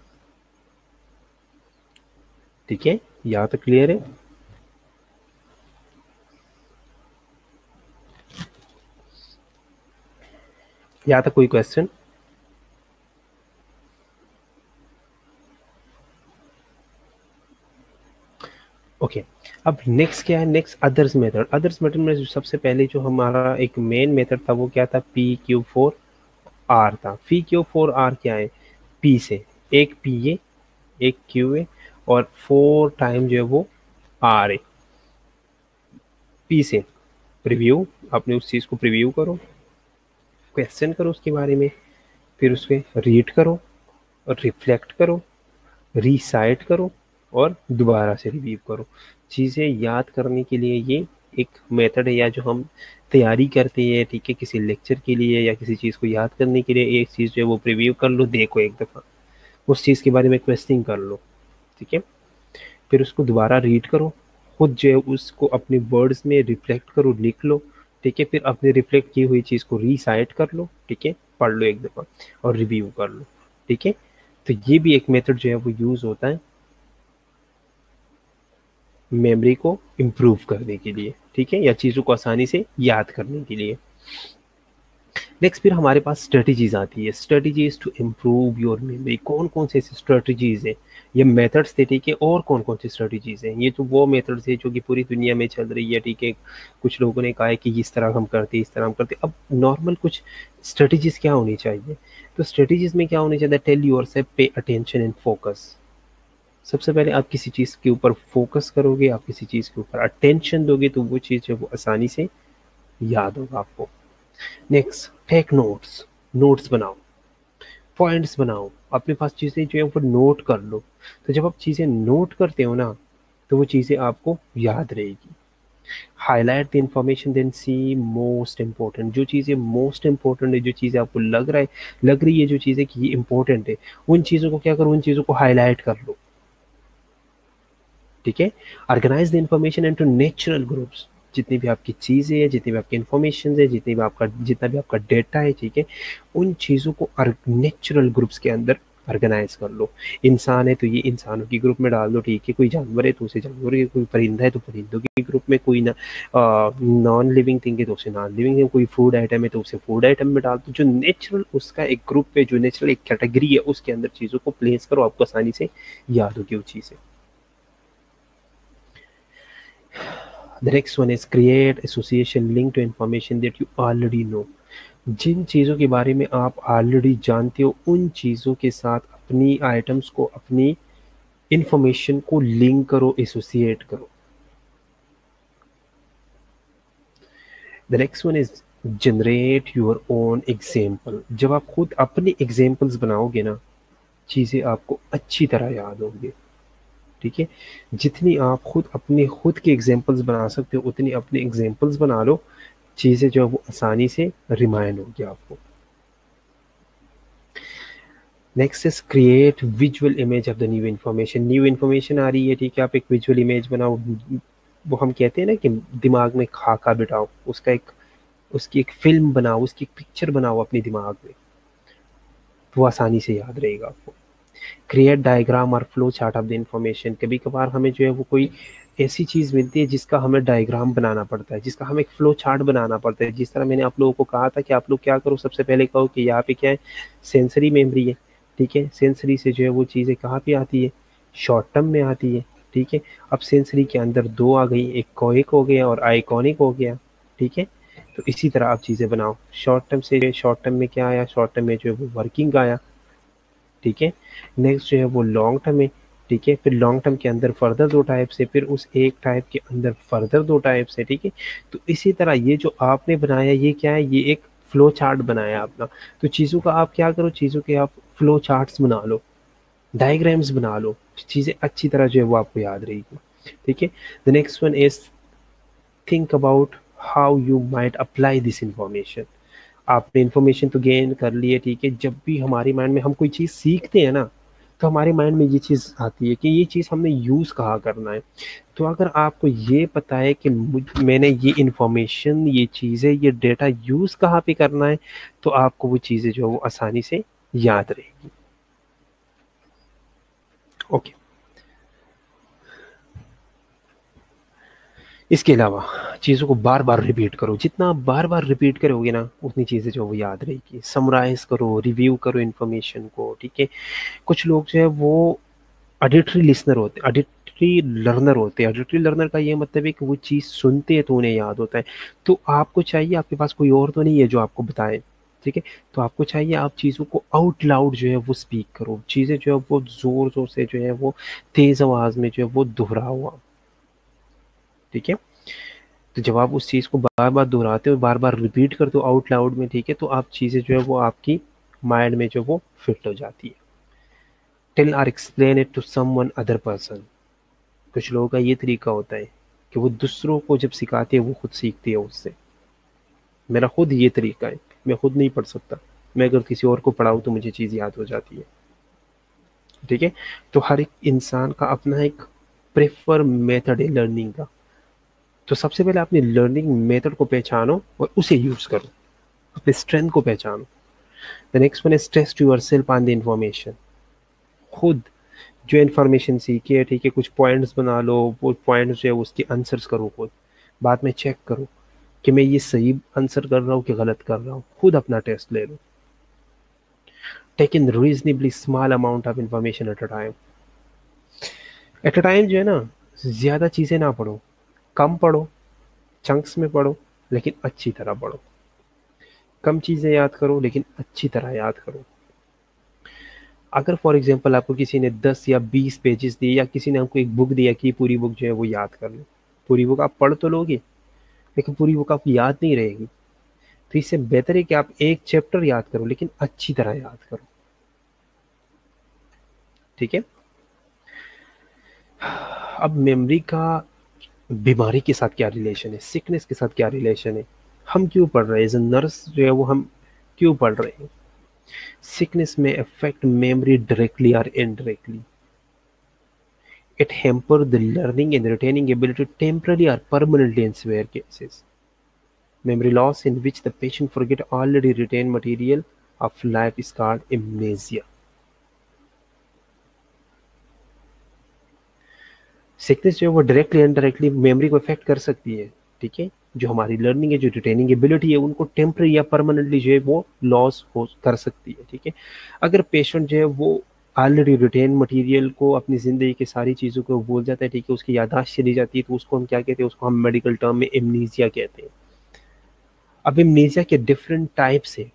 Speaker 1: ठीक है, यहाँ तक क्लियर है? यहाँ तक कोई क्वेश्चन? ओके, अब नेक्स्ट क्या है? Next others method. Others method में सबसे पहले जो हमारा एक मेन मेथड था वो क्या था? P-Q-4-R था। P-Q-4-R क्या है? P से एक P है, एक Q है, और 4 टाइम जो है वो R है। P से प्रीव्यू, आपने उस चीज़ को प्रीव्यू करो, क्वेश्चन करो उसके बारे में, फिर उसके रीड करो और रिफ्लेक्ट करो, रिसाइट करो और दोबारा से रिव्यू करो। चीज़ें याद करने के लिए ये एक मेथड है, या जो हम तैयारी करते हैं, ठीक है, किसी लेक्चर के लिए या किसी चीज़ को याद करने के लिए, एक चीज़ जो है वो प्रीव्यू कर लो, देखो एक दफ़ा, उस चीज़ के बारे में क्वेश्चनिंग कर लो, ठीक है, फिर उसको दोबारा रीड करो, खुद जो है उसको अपने वर्ड्स में रिफ्लेक्ट करो, लिख लो, ठीक है, फिर अपने रिफ्लेक्ट की हुई चीज़ को रीसाइट कर लो, ठीक है, पढ़ लो एक दफ़ा और रिव्यू कर लो, ठीक है। तो ये भी एक मेथड जो है वो यूज़ होता है मेमोरी को इम्प्रूव करने के लिए, ठीक है, या चीज़ों को आसानी से याद करने के लिए। नेक्स्ट फिर हमारे पास स्ट्रेटजीज आती है, strategies to improve your memory. कौन कौन से ऐसे स्ट्रेटजीज हैं, ये मेथड्स थे, ठीक है, और कौन कौन सी स्ट्रेटजीज हैं, ये तो वो मेथड्स है जो कि पूरी दुनिया में चल रही है, ठीक है। कुछ लोगों ने कहा है कि इस तरह हम करते, इस तरह हम करते। अब नॉर्मल कुछ स्ट्रेटजीज क्या होनी चाहिए, तो स्ट्रेटजीज में क्या होनी चाहिए, tell yourself, pay attention and focus. सबसे पहले आप किसी चीज़ के ऊपर फोकस करोगे, आप किसी चीज़ के ऊपर अटेंशन दोगे, तो वो चीज़ है वो आसानी से याद होगा आपको। नेक्स्ट, टेक नोट्स, नोट्स बनाओ, पॉइंट्स बनाओ, अपने पास चीज़ें जो है वो नोट कर लो। तो जब आप चीज़ें नोट करते हो ना, तो वो चीज़ें आपको याद रहेगी। Highlight the information then see most important. जो चीज़ें मोस्ट इंपॉर्टेंट है, जो चीज़ें आपको लग रही है जो चीज़ें कि ये इंपॉर्टेंट है, उन चीज़ों को क्या करो, उन चीज़ों को हाईलाइट कर लो, ठीक है। Organise the information into natural groups. जितनी भी आपकी चीज़ें हैं, जितनी भी आपकी इंफॉर्मेशन है, जितना भी आपका डेटा है, ठीक है, उन चीज़ों को नेचुरल ग्रुप्स के अंदर ऑर्गेनाइज कर लो। इंसान है तो ये इंसानों की ग्रुप में डाल दो, ठीक है, कोई जानवर है तो उसे जानवर के, कोई परिंदा है तो परिंदों की ग्रुप में, कोई ना नॉन लिविंग थिंग है तो उसे नॉन लिविंग है, कोई फूड आइटम है तो उसे फूड आइटम में डाल दो। जो नेचुरल उसका एक ग्रुप है, जो नेचुरल एक कैटेगरी है, उसके अंदर चीज़ों को प्लेस करो, आपको आसानी से याद होगी वो चीज़ें। The next one is create association link to information that you already know. जिन चीज़ों के बारे में आप ऑलरेडी जानते हो, उन चीज़ों के साथ अपनी आइटम्स को, अपनी इंफॉर्मेशन को लिंक करो, एसोसिएट करो। The next one is generate your own example. जब आप खुद अपने एग्जाम्पल्स बनाओगे ना, चीज़ें आपको अच्छी तरह याद होंगी, ठीक है। जितनी आप खुद के एग्जाम्पल्स बना सकते हो, उतनी अपने एग्जाम्पल्स बना लो, चीज़ें जो है वो आसानी से रिमाइंड होगी आपको। Next is create visual image of the new information. New information आ रही है, ठीक है, आप एक विजुअल इमेज बनाओ। वो हम कहते हैं ना कि दिमाग में खाका बिठाओ, उसकी एक फिल्म बनाओ, उसकी एक पिक्चर बनाओ अपने दिमाग में, तो वो आसानी से याद रहेगा आपको। क्रिएट डायग्राम और flow chart of the information. कभी कभार हमें जो है वो कोई ऐसी चीज़ मिलती है जिसका हमें डायग्राम बनाना पड़ता है, जिसका हमें एक फ्लो चार्ट बनाना पड़ता है। जिस तरह मैंने आप लोगों को कहा था कि आप लोग क्या करो, सबसे पहले कहो कि यहाँ पे क्या है, सेंसरी मेमोरी है, ठीक है। सेंसरी से जो है वो चीज़ें कहाँ पे आती है, शॉर्ट टर्म में आती है, ठीक है। अब सेंसरी के अंदर दो आ गई, एक कोइक हो गया और आइकॉनिक हो गया, ठीक है। तो इसी तरह आप चीज़ें बनाओ। शॉर्ट टर्म से, शॉर्ट टर्म में क्या आया, शॉर्ट टर्म में जो है वो वर्किंग आया, ठीक है। नेक्स्ट जो है वो लॉन्ग टर्म है, ठीक है। फिर लॉन्ग टर्म के अंदर फर्दर दो टाइप से, फिर उस एक टाइप के अंदर फर्दर दो टाइप से, ठीक है। तो इसी तरह ये जो आपने बनाया, ये क्या है, ये एक फ्लो चार्ट बनाया अपना। तो चीज़ों का आप क्या करो, चीज़ों के आप फ्लो चार्ट्स बना लो, डायग्राम्स बना लो, चीज़ें अच्छी तरह जो है वो आपको याद रहेगी, ठीक है। The next one is think about how you might apply this information. आपने इन्फॉर्मेशन तो गेन कर ली है, ठीक है। जब भी हमारे माइंड में हम कोई चीज़ सीखते हैं ना, तो हमारे माइंड में ये चीज़ आती है कि ये चीज़ हमने यूज़ कहाँ करना है। तो अगर आपको ये पता है कि मैंने ये इन्फॉर्मेशन, ये चीज़ें, ये डेटा यूज़ कहाँ पे करना है, तो आपको वो चीज़ें जो है वो आसानी से याद रहेगी। ओके। इसके अलावा चीज़ों को बार बार रिपीट करो। जितना आप बार बार रिपीट करोगे ना, उतनी चीज़ें जो है वो याद रहेगी। समराइज करो, रिव्यू करो इन्फॉर्मेशन को, ठीक है। कुछ लोग जो है वो ऑडिटरी लिसनर होते हैं, ऑडिटरी लर्नर होते हैं। ऑडिटरी लर्नर का ये मतलब है कि वो चीज़ सुनते हैं तो उन्हें याद होता है। तो आपको चाहिए, आपके पास कोई और तो नहीं है जो आपको बताए, ठीक है। तो आपको चाहिए आप चीज़ों को आउट लाउड जो है वो स्पीक करो, चीज़ें जो है वो ज़ोर ज़ोर से जो है वो तेज़ आवाज़ में जो है वो दोहराओ आप, ठीक है। तो जब आप उस चीज़ को बार बार दोहराते हो, बार बार रिपीट करते हो आउट लाउड में, ठीक है, तो आप चीज़ें जो है वो आपकी माइंड में जो वो फिट हो जाती है। टेल और explain it to someone other person. कुछ लोगों का ये तरीका होता है कि वो दूसरों को जब सिखाते हैं वो खुद सीखते हैं उससे। मेरा खुद ये तरीका है, मैं खुद नहीं पढ़ सकता, मैं अगर किसी और को पढ़ाऊँ तो मुझे चीज़ याद हो जाती है। ठीक है। तो हर एक इंसान का अपना एक प्रेफर मेथड है लर्निंग का। तो सबसे पहले अपनी लर्निंग मेथड को पहचानो और उसे यूज करो, अपने स्ट्रेंथ को पहचानो। The next one is test yourself on the information. खुद जो इन्फॉर्मेशन सीखी है, ठीक है, कुछ पॉइंट्स बना लो, वो पॉइंट्स जो है उसके आंसर्स करो खुद, बाद में चेक करो कि मैं ये सही आंसर कर रहा हूँ कि गलत कर रहा हूँ, खुद अपना टेस्ट ले लो। Take in reasonably small amount of information at a time. At a time जो है ना, ज्यादा चीजें ना पढ़ो, कम पढ़ो, चंक्स में पढ़ो, लेकिन अच्छी तरह पढ़ो। कम चीजें याद करो लेकिन अच्छी तरह याद करो। अगर फॉर एग्जांपल आपको किसी ने 10 या 20 पेजेस दिए, या किसी ने आपको एक बुक दिया कि पूरी बुक जो है वो याद कर लो, पूरी बुक आप पढ़ तो लोगे लेकिन पूरी बुक आपको याद नहीं रहेगी। तो इससे बेहतर है कि आप एक चैप्टर याद करो लेकिन अच्छी तरह याद करो। ठीक है। अब मेमोरी का बीमारी के साथ क्या रिलेशन है, सिकनेस के साथ क्या रिलेशन है, हम क्यों पढ़ रहे हैं एज ए नर्स जो है वो हम क्यों पढ़ रहे हैं? सिकनेस में अफेक्ट मेमोरी डायरेक्टली और indirectly. It hamper the learning and retaining ability temporarily or permanently in severe cases. Memory loss in which the patient forget already retained material of life is called amnesia. Sickness जो है वो directly indirectly memory को effect कर सकती है। ठीक है। जो हमारी लर्निंग है, जो रिटेनिंग एबिलिटी है, उनको टेम्पररी या परमानेंटली जो है वो लॉस हो कर सकती है। ठीक है। अगर पेशेंट जो है वो ऑलरेडी रिटेन मटेरियल को, अपनी ज़िंदगी की सारी चीज़ों को भूल जाता है, ठीक है, उसकी याददाश्त चली जाती है, तो उसको हम क्या कहते हैं, उसको हम मेडिकल टर्म में एमनीसिया कहते हैं। अब एमनीसिया के डिफरेंट टाइप्स है।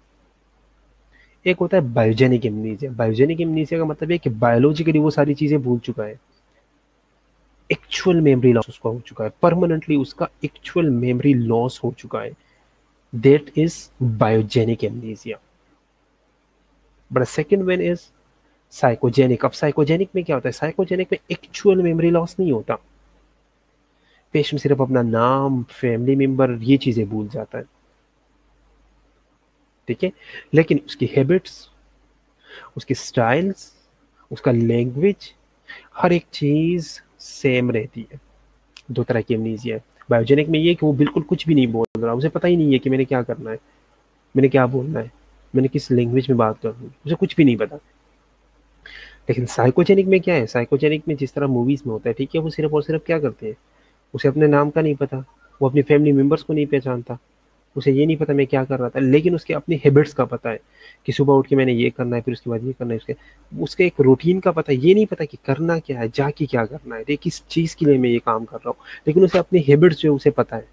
Speaker 1: एक होता है बायोजेनिक एमनीसिया। बायोजेनिक एमनीसिया का मतलब है कि बायोलॉजिकली वो सारी चीज़ें भूल चुका है, एक्चुअल मेमोरी लॉस उसका हो चुका है, परमानेंटली उसका एक्चुअल मेमोरी लॉस हो चुका है। That is biogenic amnesia. But second one is psychogenic. अब साइकोजेनिक में क्या होता है? साइकोजेनिक में एक्चुअल मेमोरी लॉस नहीं होता, पेशेंट सिर्फ अपना नाम, फैमिली मेंबर, ये चीजें भूल जाता है। ठीक है। लेकिन उसकी हैबिट्स, उसकी स्टाइल्स, उसका लैंग्वेज, हर एक चीज सेम रहती है। दो तरह की एमनीसिया है। बायोजेनिक में ये कि वो बिल्कुल कुछ भी नहीं बोल रहा, उसे पता ही नहीं है कि मैंने क्या करना है, मैंने क्या बोलना है, मैंने किस लैंग्वेज में बात करनी है, उसे कुछ भी नहीं पता। लेकिन साइकोजेनिक में क्या है? साइकोजेनिक में जिस तरह मूवीज में होता है, ठीक है, वो सिर्फ और सिर्फ क्या करते हैं, उसे अपने नाम का नहीं पता, वो अपनी फैमिली मेंबर्स को नहीं पहचानता, उसे ये नहीं पता मैं क्या कर रहा था, लेकिन उसके अपनी हैबिट्स का पता है कि सुबह उठ के मैंने ये करना है, फिर उसके बाद ये करना है, उसके एक रूटीन का पता है। ये नहीं पता कि करना क्या है, जाके क्या करना है, किस चीज के लिए मैं ये काम कर रहा हूँ, लेकिन उसे अपनी हैबिट्स जो है उसे पता है,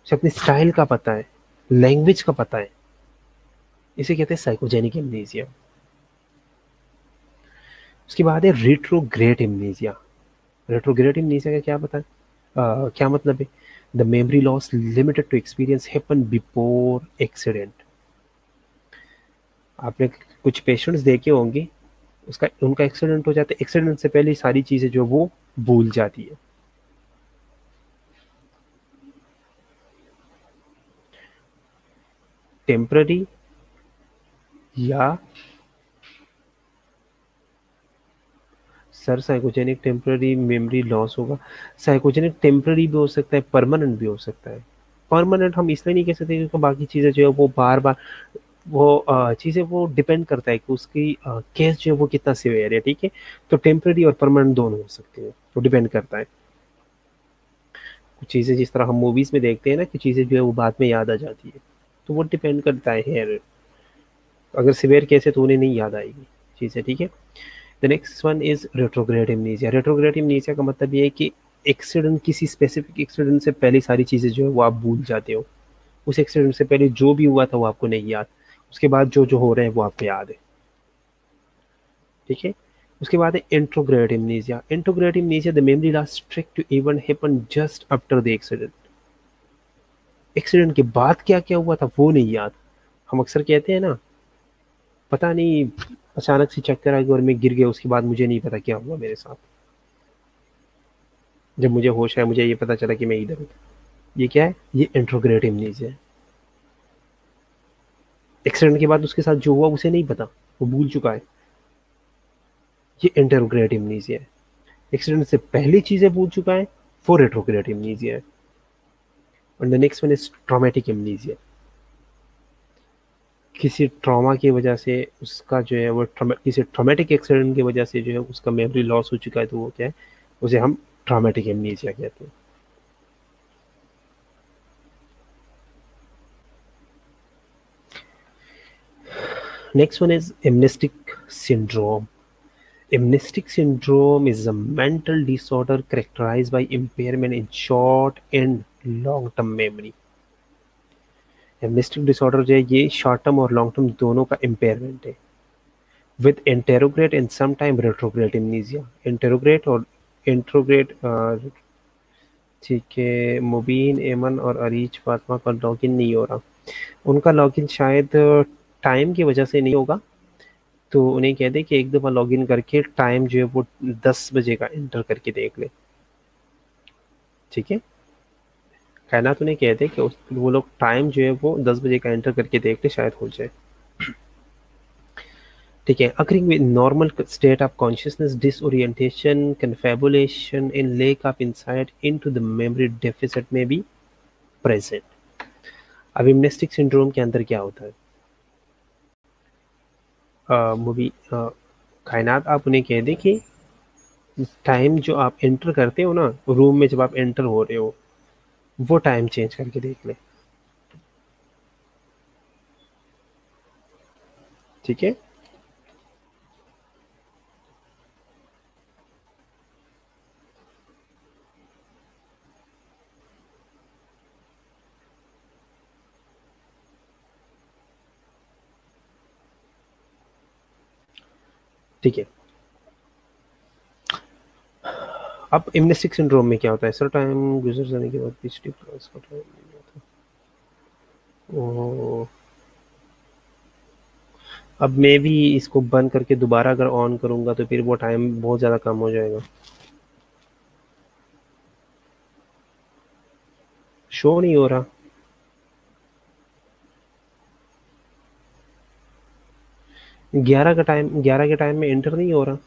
Speaker 1: उसे अपने स्टाइल का पता है, लैंग्वेज का पता है। इसे कहते हैं साइकोजेनिक एमनीसिया। उसके बाद है रेट्रोग्रेड एमनीसिया। रेट्रोग्रेड एमनीसिया का क्या पता है, क्या मतलब है? The memory loss limited to experience happen before accident. आपने कुछ पेशेंट्स देखे होंगे, उसका उनका एक्सीडेंट हो जाता है, एक्सीडेंट से पहले सारी चीजें जो वो भूल जाती है। टेम्पररी या sir psychogenic temporary memory loss होगा। साइकोजेनिक टेम्पररी भी हो सकता है, परमानेंट भी हो सकता है। परमानेंट हम इसलिए नहीं कह सकते क्योंकि बाकी चीजें जो है वो बार बार वो चीजें वो डिपेंड करता है कि उसकी केस जो है वो कितना सीवियर है। ठीक है। तो टेम्पररी और परमानेंट दोनों हो सकते हैं, तो डिपेंड करता है। कुछ चीजें जिस तरह हम मूवीज में देखते हैं ना, कुछ चीजें जो है वो बाद में याद आ जाती है, तो वो डिपेंड करता है यार। अगर सिवियर केस है तो उन्हें नहीं याद आएगी चीजें। ठीक है। The next one is retrograde amnesia. Retrograde amnesia का मतलब ये है कि एक्सीडेंट, किसी स्पेसिफिक एक्सीडेंट से पहले सारी चीजें जो है वो आप भूल जाते हो। उस एक्सीडेंट से पहले जो भी हुआ था वो आपको नहीं याद, उसके बाद जो जो हो रहा है वो आपको याद है। ठीक है। उसके बाद है anterograde amnesia. Anterograde amnesia the memory loss strict to event happen just after the accident. Accident के बाद क्या क्या हुआ था वो नहीं याद। हम अक्सर कहते हैं ना, पता नहीं अचानक से चक्कर आ गया और मैं गिर गया, उसके बाद मुझे नहीं पता क्या हुआ मेरे साथ। जब मुझे होश आया मुझे ये पता चला कि मैं इधर हूँ। ये क्या है? ये इंट्रोग्रेट एमनीसिया है। एक्सीडेंट के बाद उसके साथ जो हुआ उसे नहीं पता, वो भूल चुका है। ये इंट्रोग्रेट एमनीसिया है। एक्सीडेंट से पहले चीजें भूल चुका है, वो रेट्रोग्रेट एमनीसिया है। And the next one is traumatic amnesia. किसी ट्रॉमा की वजह से उसका जो है वो किसी ट्रॉमेटिक एक्सीडेंट की वजह से जो है उसका मेमोरी लॉस हो चुका है, तो वो क्या है, उसे हम ट्रॉमेटिक एमनीसिया कहते हैं। Next one is amnestic syndrome. Amnestic syndrome is a mental disorder characterized by impairment in short and long-term memory. Amnestic disorder जो है ये शॉर्ट टर्म और लॉन्ग टर्म दोनों का इम्पेयरमेंट है, with anterograde and sometime retrograde amnesia. Anterograde और anterograde, ठीक है। मुबीन, एमन और अरीज फातिमा का लॉगिन नहीं हो रहा। उनका लॉगिन शायद टाइम की वजह से नहीं होगा, तो उन्हें कह दे कि एक दफ़ा लॉगिन करके टाइम जो है वो 10 बजे का एंटर करके देख ले, ठीक है। कहना तो नहीं कहते कि वो लोग टाइम जो है वो 10 बजे का एंटर करके देख ले, शायद हो जाए, ठीक है। Occurring with normal state of consciousness, disorientation, confabulation in lack of insight into the memory deficit में भी प्रेजेंट। अब इम्नेस्टिक सिंड्रोम के अंदर क्या होता है? मूवी कायनात, आप उन्हें कह दें कि टाइम जो आप एंटर करते हो ना रूम में, जब आप एंटर हो रहे हो, वो टाइम चेंज करके देख ले, ठीक है। ठीक है। अब इम्नेस्टिक सिंड्रोम में क्या होता है? सर टाइम गुजर जाने के बाद पिछली क्लास का टाइम नहीं आता। ओ, अब मैं भी इसको बंद करके दोबारा अगर ऑन करूंगा तो फिर वो टाइम बहुत ज़्यादा कम हो जाएगा। शो नहीं हो रहा। 11 के टाइम में एंटर नहीं हो रहा।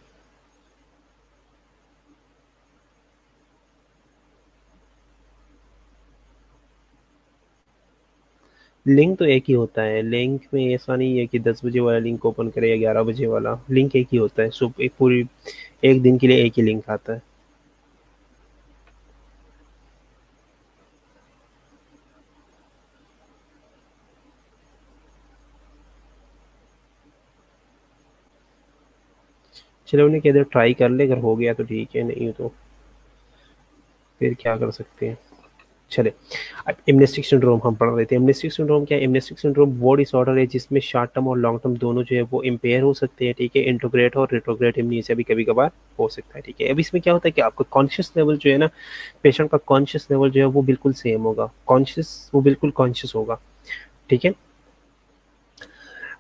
Speaker 1: लिंक तो एक ही होता है। लिंक में ऐसा नहीं है कि 10 बजे वाला लिंक ओपन करे या 11 बजे वाला। लिंक एक ही होता है। सुबह एक पूरी एक दिन के लिए एक ही लिंक आता है। चलो उन्हें कहते ट्राई कर ले, अगर हो गया तो ठीक है, नहीं तो फिर क्या कर सकते हैं। चले, अब इम्नेस्टिक सिंड्रोम हम पढ़ रहे थे। इम्नेस्टिक सिंड्रोम क्या है? इम्नेस्टिक सिंड्रोम वो डिसऑर्डर है जिसमें शॉर्ट टर्म और लॉन्ग टर्म दोनों जो है वो इम्पेयर हो सकते हैं, ठीक है। इंट्रोग्रेट और रेट्रोग्रेट एमनीसिया भी कभी कभार हो सकता है, ठीक है। अब इसमें क्या होता है कि आपका कॉन्शियस लेवल जो है ना, पेशेंट का कॉन्शियस लेवल जो है वो बिल्कुल सेम होगा, वो बिल्कुल कॉन्शियस होगा, ठीक है।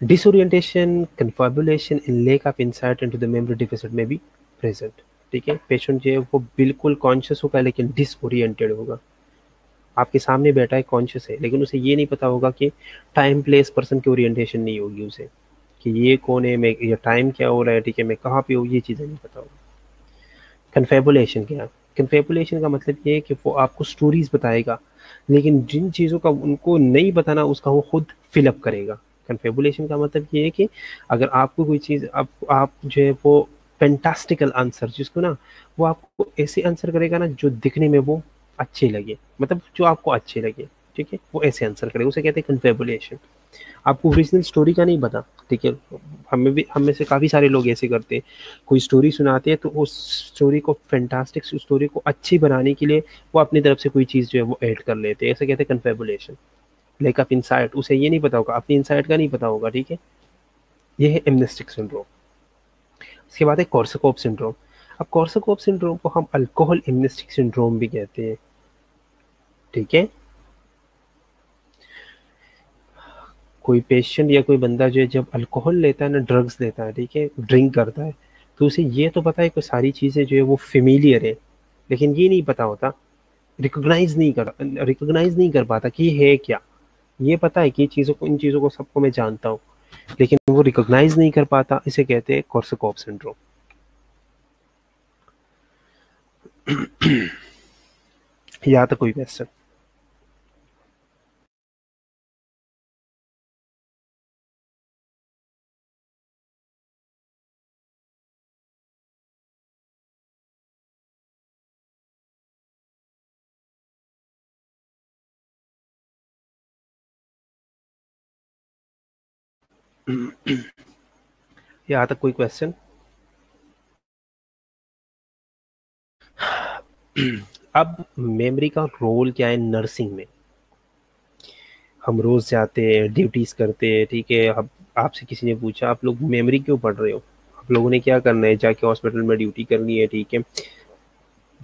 Speaker 1: Disorientation, confabulation in lack of insight into the memory deficit में भी प्रेजेंट, ठीक है। पेशेंट जो है वो बिल्कुल कॉन्शियस होगा लेकिन डिसओरिएंटेड होगा। आपके सामने बैठा है, कॉन्शियस है, लेकिन उसे ये नहीं पता होगा कि टाइम प्लेस पर्सन की ओरिएंटेशन नहीं होगी उसे, कि ये कौन है, मैं ये टाइम क्या हो रहा है, ठीक है, मैं कहाँ पे हूँ, ये चीज़ें नहीं पता होगी। कन्फेबुलेशन क्या है? कन्फेबुलेशन का मतलब ये है कि वो आपको स्टोरीज बताएगा, लेकिन जिन चीज़ों का उनको नहीं बताना उसका वो खुद फिलअप करेगा। कन्फेबुलेशन का मतलब ये है कि अगर आपको कोई चीज़ आप जो है वो फैंटास्टिकल आंसर, जिसको ना वो आपको ऐसे आंसर करेगा ना जो दिखने में वो अच्छे लगे, मतलब जो आपको अच्छे लगे, ठीक है, वो ऐसे आंसर करेगा, उसे कहते हैं कन्फेबुलेशन। आपको ओरिजिनल स्टोरी का नहीं पता, ठीक है। हम में से काफ़ी सारे लोग ऐसे करते हैं, कोई स्टोरी सुनाते हैं तो उस स्टोरी को फैंटास्टिक स्टोरी को अच्छी बनाने के लिए वो अपनी तरफ से कोई चीज़ जो है वो ऐड कर लेते हैं, ऐसे कहते हैं कन्फेबुलेशन। लैक ऑफ इंसाइट, उसे ये नहीं पता होगा, अपनी इंसाइट का नहीं पता होगा, ठीक है। ये है एमनेस्टिक सिंड्रोम। इसके बाद है कॉर्साकॉफ सिंड्रोम। अब कॉर्साकॉफ सिंड्रोम को हम अल्कोहल एमनेस्टिक सिंड्रोम भी कहते हैं, ठीक है। कोई पेशेंट या कोई बंदा जो है जब अल्कोहल लेता है ना, ड्रग्स लेता है, ठीक है, ड्रिंक करता है, तो उसे ये तो पता है कि सारी चीज़ें जो है वो फेमिलियर है, लेकिन ये नहीं पता होता, रिकॉग्नाइज नहीं कर पाता कि ये है क्या। ये पता है कि इन चीज़ों को सबको मैं जानता हूँ, लेकिन वो रिकॉग्नाइज नहीं कर पाता। इसे कहते हैं कोर्सकॉफ सिंड्रोम। यहाँ तक कोई क्वेश्चन? यहाँ तक कोई क्वेश्चन? अब मेमोरी का रोल क्या है नर्सिंग में? हम रोज जाते हैं, ड्यूटीज करते हैं, ठीक है। अब आपसे किसी ने पूछा आप लोग मेमोरी क्यों पढ़ रहे हो, आप लोगों ने क्या करना है, जाके हॉस्पिटल में ड्यूटी करनी है, ठीक है,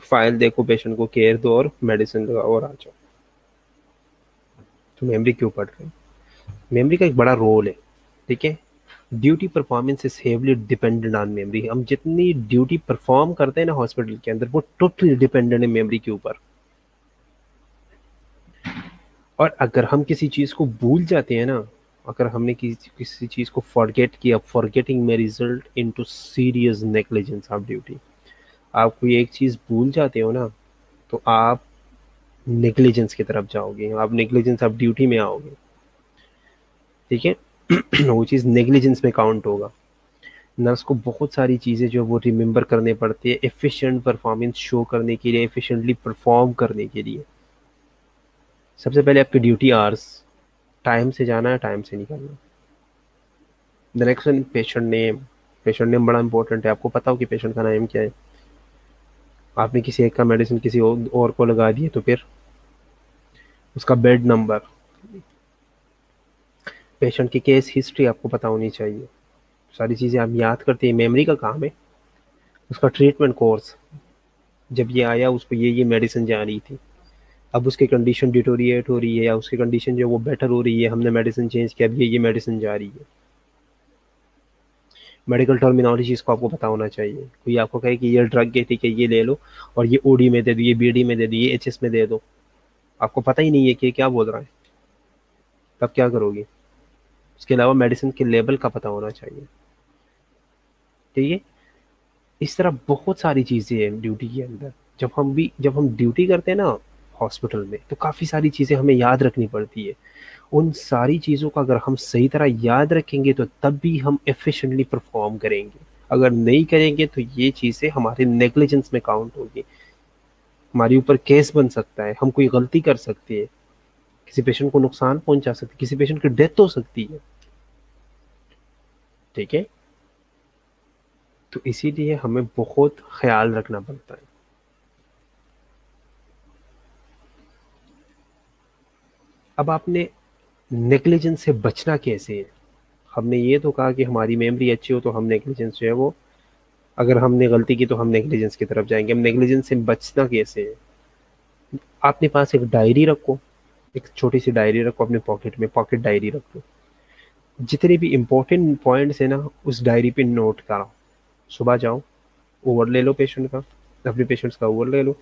Speaker 1: फाइल देखो, पेशेंट को केयर दो और मेडिसिन लगाओ और आ जाओ। तो मेमोरी क्यों पढ़ रहे हो? मेमोरी का एक बड़ा रोल है, ठीक है। Duty performance is heavily dependent on memory. हम जितनी ड्यूटी परफॉर्म करते हैं ना हॉस्पिटल के अंदर, वो टोटली डिपेंडेंट है मेमोरी के ऊपर। और अगर हम किसी चीज़ को भूल जाते हैं ना, अगर हमने किसी चीज़ को फॉरगेट किया, फॉरगेटिंग में result into serious negligence of duty. आप कोई एक चीज़ भूल जाते हो ना, तो आप नेग्लिजेंस की तरफ जाओगे, आप नेग्लिजेंस ऑफ ड्यूटी में आओगे, ठीक है। वो चीज़ नेग्लिजेंस में काउंट होगा। नर्स को बहुत सारी चीज़ें जो वो रिमेंबर करने पड़ती है एफिशिएंट परफॉर्मेंस शो करने के लिए, एफिशिएंटली परफॉर्म करने के लिए। सबसे पहले आपकी ड्यूटी आवर्स, टाइम से जाना है, टाइम से निकलना। The next one, patient name. Patient name बड़ा इंपॉर्टेंट है, आपको पता हो कि पेशेंट का नाम क्या है। आपने किसी एक का मेडिसिन किसी और को लगा दिए, तो फिर उसका बेड नंबर, पेशेंट की केस हिस्ट्री आपको पता होनी चाहिए। सारी चीज़ें आप याद करते हैं, मेमोरी का काम है। उसका ट्रीटमेंट कोर्स, जब ये आया उसको ये मेडिसिन जा रही थी, अब उसकी कंडीशन डिटोरिएट हो रही है या उसकी कंडीशन जो है वो बेटर हो रही है, हमने मेडिसिन चेंज किया, अब ये मेडिसिन जा रही है। मेडिकल टर्मिनोलॉजी इसको आपको पता होना चाहिए। कोई आपको कहे कि ये ड्रग है, ठीक है, ये ले लो, और ये ओडी में दे दो, ये बीडी में दे दो, ये एचएस में दे दो, आपको पता ही नहीं है कि ये क्या बोल रहा है, तब क्या करोगे? उसके अलावा मेडिसिन के लेबल का पता होना चाहिए, ठीक है। इस तरह बहुत सारी चीज़ें हैं ड्यूटी के अंदर। जब हम ड्यूटी करते हैं ना हॉस्पिटल में, तो काफ़ी सारी चीज़ें हमें याद रखनी पड़ती है। उन सारी चीज़ों का अगर हम सही तरह याद रखेंगे तो तब भी हम एफिशिएंटली परफॉर्म करेंगे। अगर नहीं करेंगे तो ये चीज़ें हमारे नेग्लिजेंस में काउंट होगी, हमारे ऊपर केस बन सकता है, हम कोई गलती कर सकते हैं, किसी पेशेंट को नुकसान पहुंचा सकते, किसी पेशेंट की डेथ हो सकती है, ठीक है। तो इसीलिए हमें बहुत ख्याल रखना पड़ता है। अब आपने नेग्लिजेंस से बचना कैसे है? हमने ये तो कहा कि हमारी मेमोरी अच्छी हो तो हम नेग्लिजेंस जो है वो, अगर हमने गलती की तो हम नेग्लिजेंस की तरफ जाएंगे। हम नेग्लिजेंस से बचना कैसे है? अपने पास एक डायरी रखो, एक छोटी सी डायरी रखो अपने पॉकेट में, पॉकेट डायरी रख लो। जितने भी इंपॉर्टेंट पॉइंट्स है ना, उस डायरी पे नोट कराओ। सुबह जाओ, ओवर ले लो पेशेंट का, अपने पेशेंट्स का ओवर ले लो,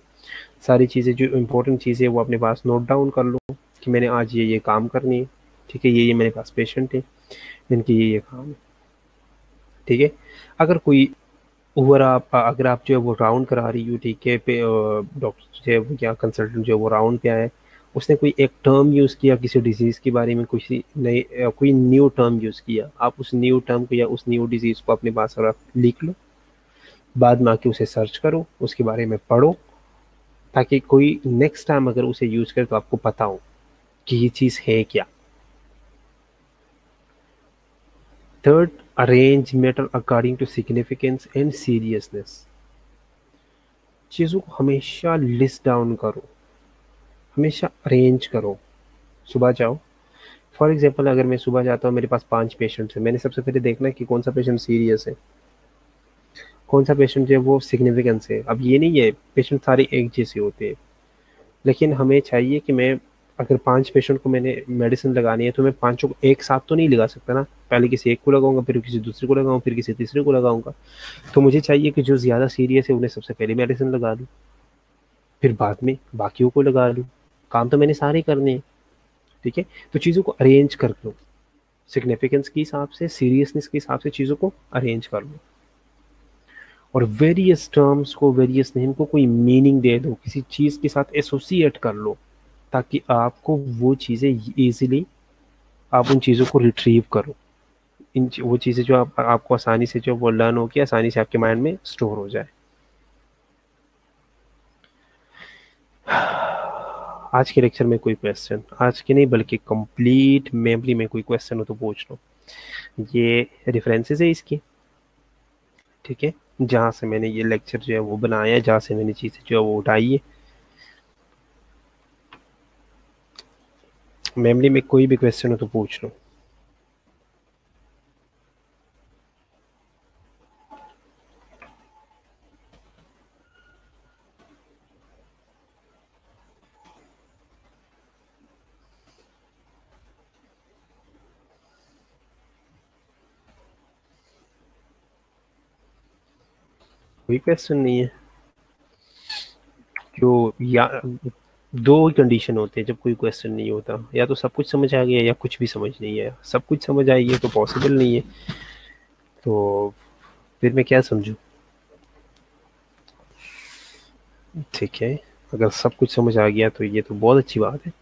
Speaker 1: सारी चीज़ें जो इंपॉर्टेंट चीज़ें वो अपने पास नोट डाउन कर लो कि मैंने आज ये काम करनी है, ठीक है, ये मेरे पास पेशेंट है, इनकी ये काम है, ठीक है। अगर कोई ओवर आप अगर आप जो है वो राउंड करा रही हो, ठीक है, पे डॉक्टर जो है वो या कंसल्टेंट जो है वो राउंड पे आया, उसने कोई एक टर्म यूज़ किया किसी डिजीज़ के बारे में, किसी नई कोई न्यू टर्म यूज़ किया, आप उस न्यू टर्म को या उस न्यू डिजीज़ को अपने पास लिख लो, बाद में आके उसे सर्च करो, उसके बारे में पढ़ो, ताकि कोई नेक्स्ट टाइम अगर उसे यूज़ करे तो आपको पता हो कि ये चीज़ है क्या। Third, arrange matter according to significance and seriousness. चीज़ों को हमेशा लिस्ट डाउन करो, हमेशा अरेंज करो। सुबह जाओ, फॉर एग्जांपल अगर मैं सुबह जाता हूँ, मेरे पास 5 पेशेंट्स हैं, मैंने सबसे पहले देखना है कि कौन सा पेशेंट सीरियस है, कौन सा पेशेंट जो है वो सिग्निफिकेंस है। अब ये नहीं है पेशेंट सारे एक जैसे होते हैं, लेकिन हमें चाहिए कि मैं अगर 5 पेशेंट को मैंने मेडिसिन लगानी है तो मैं पाँचों को एक साथ तो नहीं लगा सकता ना, पहले किसी एक को लगाऊंगा, फिर किसी दूसरे को लगाऊंगा, फिर किसी तीसरे को लगाऊंगा। तो मुझे चाहिए कि जो ज़्यादा सीरियस है उन्हें सबसे पहले मेडिसिन लगा दूँ, फिर बाद में बाकियों को लगा लूँ। काम तो मैंने सारे करने हैं, ठीक है? तो चीज़ों को अरेंज कर लो, सिग्निफिकेंस के हिसाब से, सीरियसनेस के हिसाब से चीज़ों को अरेंज कर लो, और वेरियस टर्म्स को, वेरियस नेम को कोई मीनिंग दे दो, किसी चीज़ के साथ एसोसिएट कर लो, ताकि आपको वो चीज़ें इजीली, आप उन चीज़ों को रिट्रीव करो। वो चीज़ें जो आपको आसानी से जो वो लर्न हो के आसानी से आपके माइंड में स्टोर हो जाए। आज के लेक्चर में कोई क्वेश्चन, आज के नहीं बल्कि कंप्लीट मेमोरी में कोई क्वेश्चन हो तो पूछ लो। ये रेफरेंसेस है इसकी, ठीक है, जहाँ से मैंने ये लेक्चर जो है वो बनाया है, जहाँ से मैंने चीज़ें जो है वो उठाई है। मेमोरी में कोई भी क्वेश्चन हो तो पूछ लो। कोई क्वेश्चन नहीं है। जो या दो ही कंडीशन होते हैं जब कोई क्वेश्चन नहीं होता, या तो सब कुछ समझ आ गया या कुछ भी समझ नहीं आया। सब कुछ समझ आई है तो पॉसिबल नहीं है, तो फिर मैं क्या समझूं? ठीक है, अगर सब कुछ समझ आ गया तो ये तो बहुत अच्छी बात है।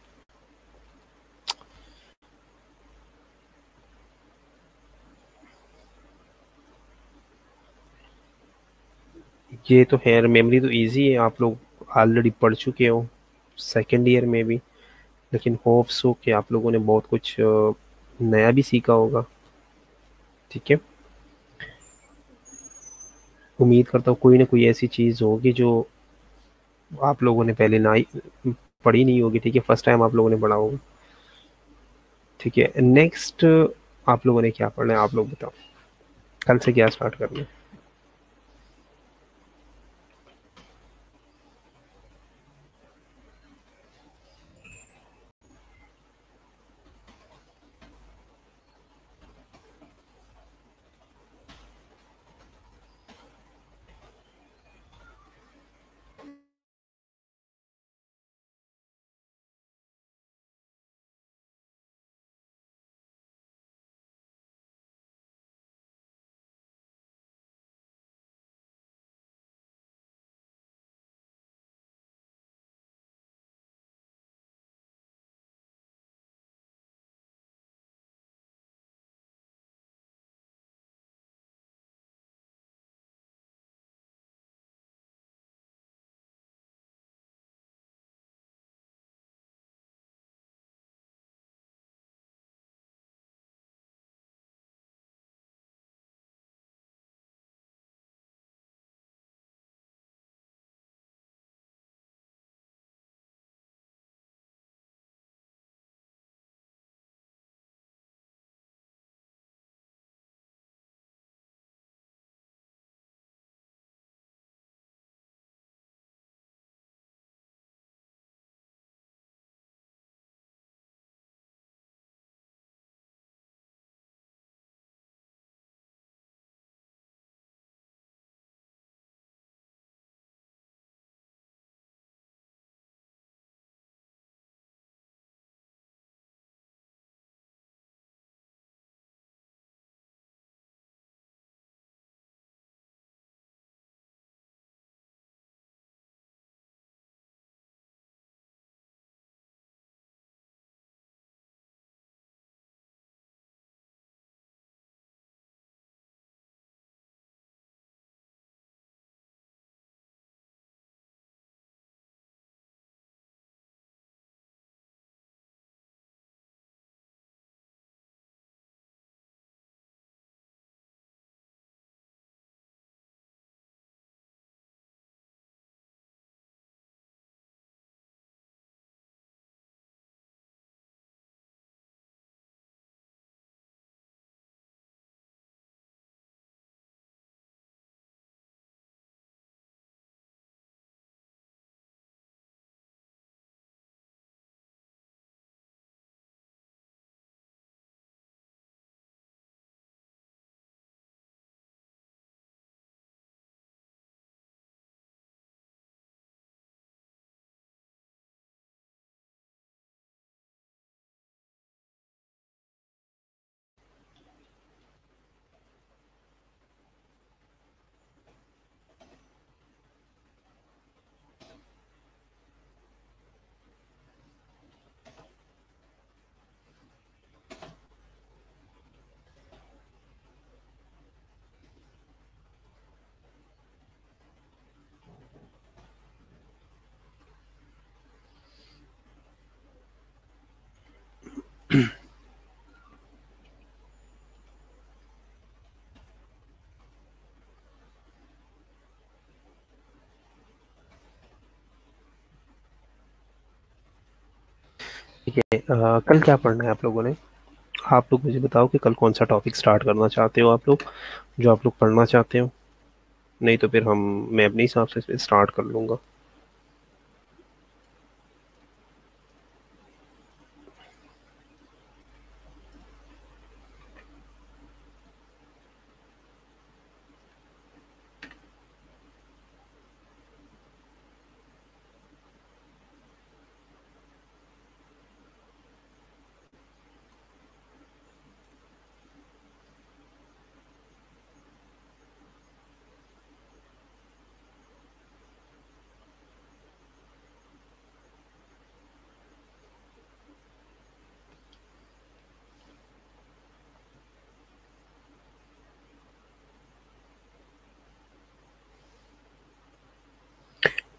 Speaker 1: ये तो है, मेमोरी तो इजी है, आप लोग ऑलरेडी पढ़ चुके हो सेकेंड ईयर में भी। लेकिन होप्स हो कि आप लोगों ने बहुत कुछ नया भी सीखा होगा, ठीक है। उम्मीद करता हूँ कोई ना कोई ऐसी चीज़ होगी जो आप लोगों ने पहले ना ही पढ़ी नहीं होगी, ठीक है, फर्स्ट टाइम आप लोगों ने पढ़ा होगा, ठीक है। नेक्स्ट आप लोगों ने क्या पढ़ना है, आप लोग बताओ, कल से क्या स्टार्ट करना है? ठीक है, कल क्या पढ़ना है आप लोगों ने? आप लोग मुझे बताओ कि कल कौन सा टॉपिक स्टार्ट करना चाहते हो आप लोग, जो आप लोग पढ़ना चाहते हो। नहीं तो फिर हम मैं अपने हिसाब से स्टार्ट कर लूँगा।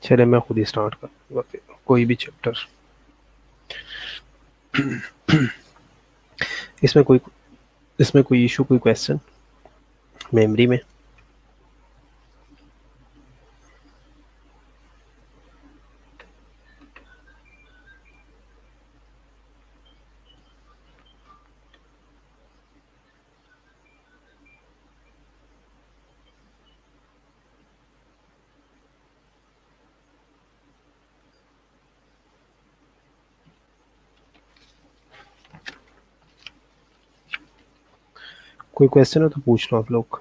Speaker 1: चलिए मैं खुद ही स्टार्ट करूँगा फिर कोई भी चैप्टर। इसमें कोई इसमें कोई इशू, कोई क्वेश्चन मेमोरी में? कोई क्वेश्चन हो तो पूछ लो आप लोग।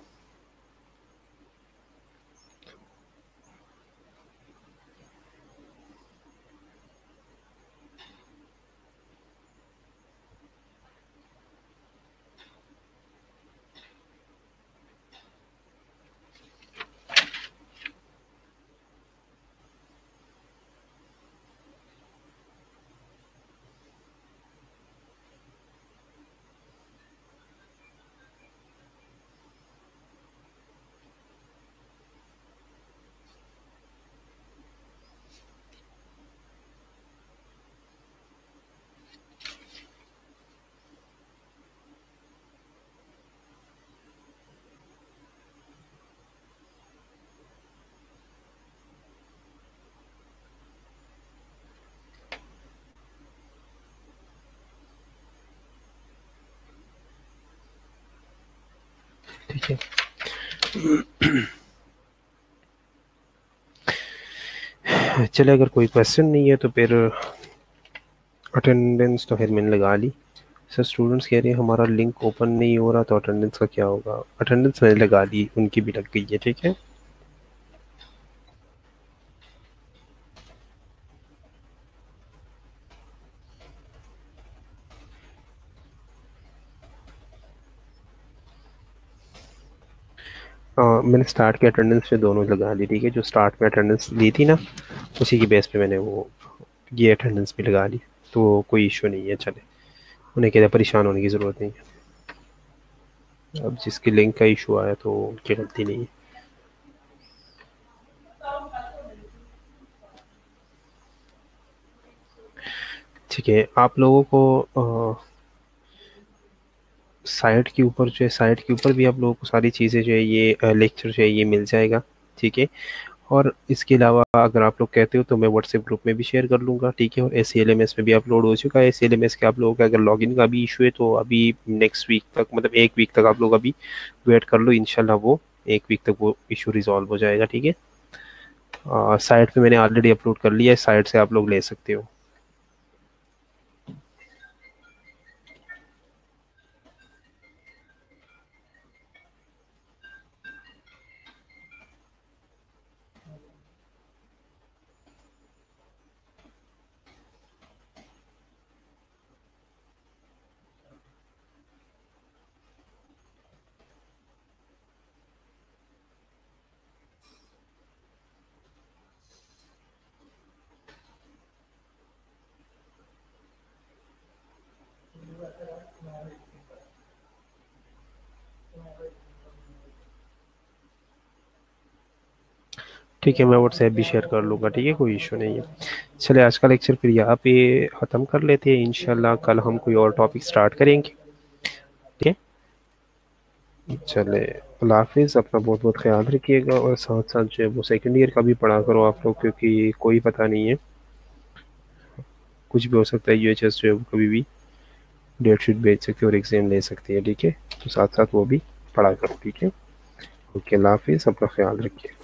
Speaker 1: ठीक है, चले अगर कोई क्वेश्चन नहीं है तो फिर अटेंडेंस तो फिर मैंने लगा ली। सर स्टूडेंट्स कह रहे हैं हमारा लिंक ओपन नहीं हो रहा, तो अटेंडेंस का क्या होगा? अटेंडेंस मैंने लगा दी, उनकी भी लग गई है। ठीक है, मैंने स्टार्ट की अटेंडेंस पे दोनों लगा दी। ठीक है, जो स्टार्ट में अटेंडेंस दी थी ना, उसी की बेस पे मैंने वो ये अटेंडेंस भी लगा ली। तो कोई इशू नहीं है। चले, उन्हें कहते परेशान होने की ज़रूरत नहीं है। अब जिसकी लिंक का इशू आया तो उनकी गलती नहीं है। ठीक है, आप लोगों को साइट के ऊपर जो है, साइट के ऊपर भी आप लोगों को सारी चीज़ें जो है, ये लेक्चर जो है ये मिल जाएगा। ठीक है, और इसके अलावा अगर आप लोग कहते हो तो मैं व्हाट्सएप ग्रुप में भी शेयर कर लूँगा। ठीक है, और एस में भी अपलोड हो चुका है। एस के आप लोगों का अगर लॉगिन का भी इशू है तो अभी नेक्स्ट वीक तक, मतलब एक वीक तक आप लोग अभी वेट कर लो, इंशाल्लाह वो एक वीक तक वो इशू रिजॉल्व हो जाएगा। ठीक है, साइट पे मैंने ऑलरेडी अपलोड कर लिया है, साइट से आप लोग ले सकते हो। ठीक है, मैं व्हाट्सएप भी शेयर कर लूँगा, ठीक है, कोई इशू नहीं है। चलिए आज का लेक्चर फिर यहाँ पे ख़त्म कर लेते हैं, इंशाल्लाह कल हम कोई और टॉपिक स्टार्ट करेंगे, ठीक है। चले, अल्लाह हाफिज़, अपना बहुत बहुत ख्याल रखिएगा, और साथ साथ जो है वो सेकेंड ईयर का भी पढ़ा करो आप लोग, क्योंकि कोई पता नहीं है, कुछ भी हो सकता है, यूएचएस जो है वो कभी भी डेट शीट भेज सकती है और एग्ज़ाम ले सकती है, ठीक है। तो साथ साथ वो भी पढ़ा करो, ठीक है। ओके, अल्लाह हाफिज़, अपना ख्याल रखिए।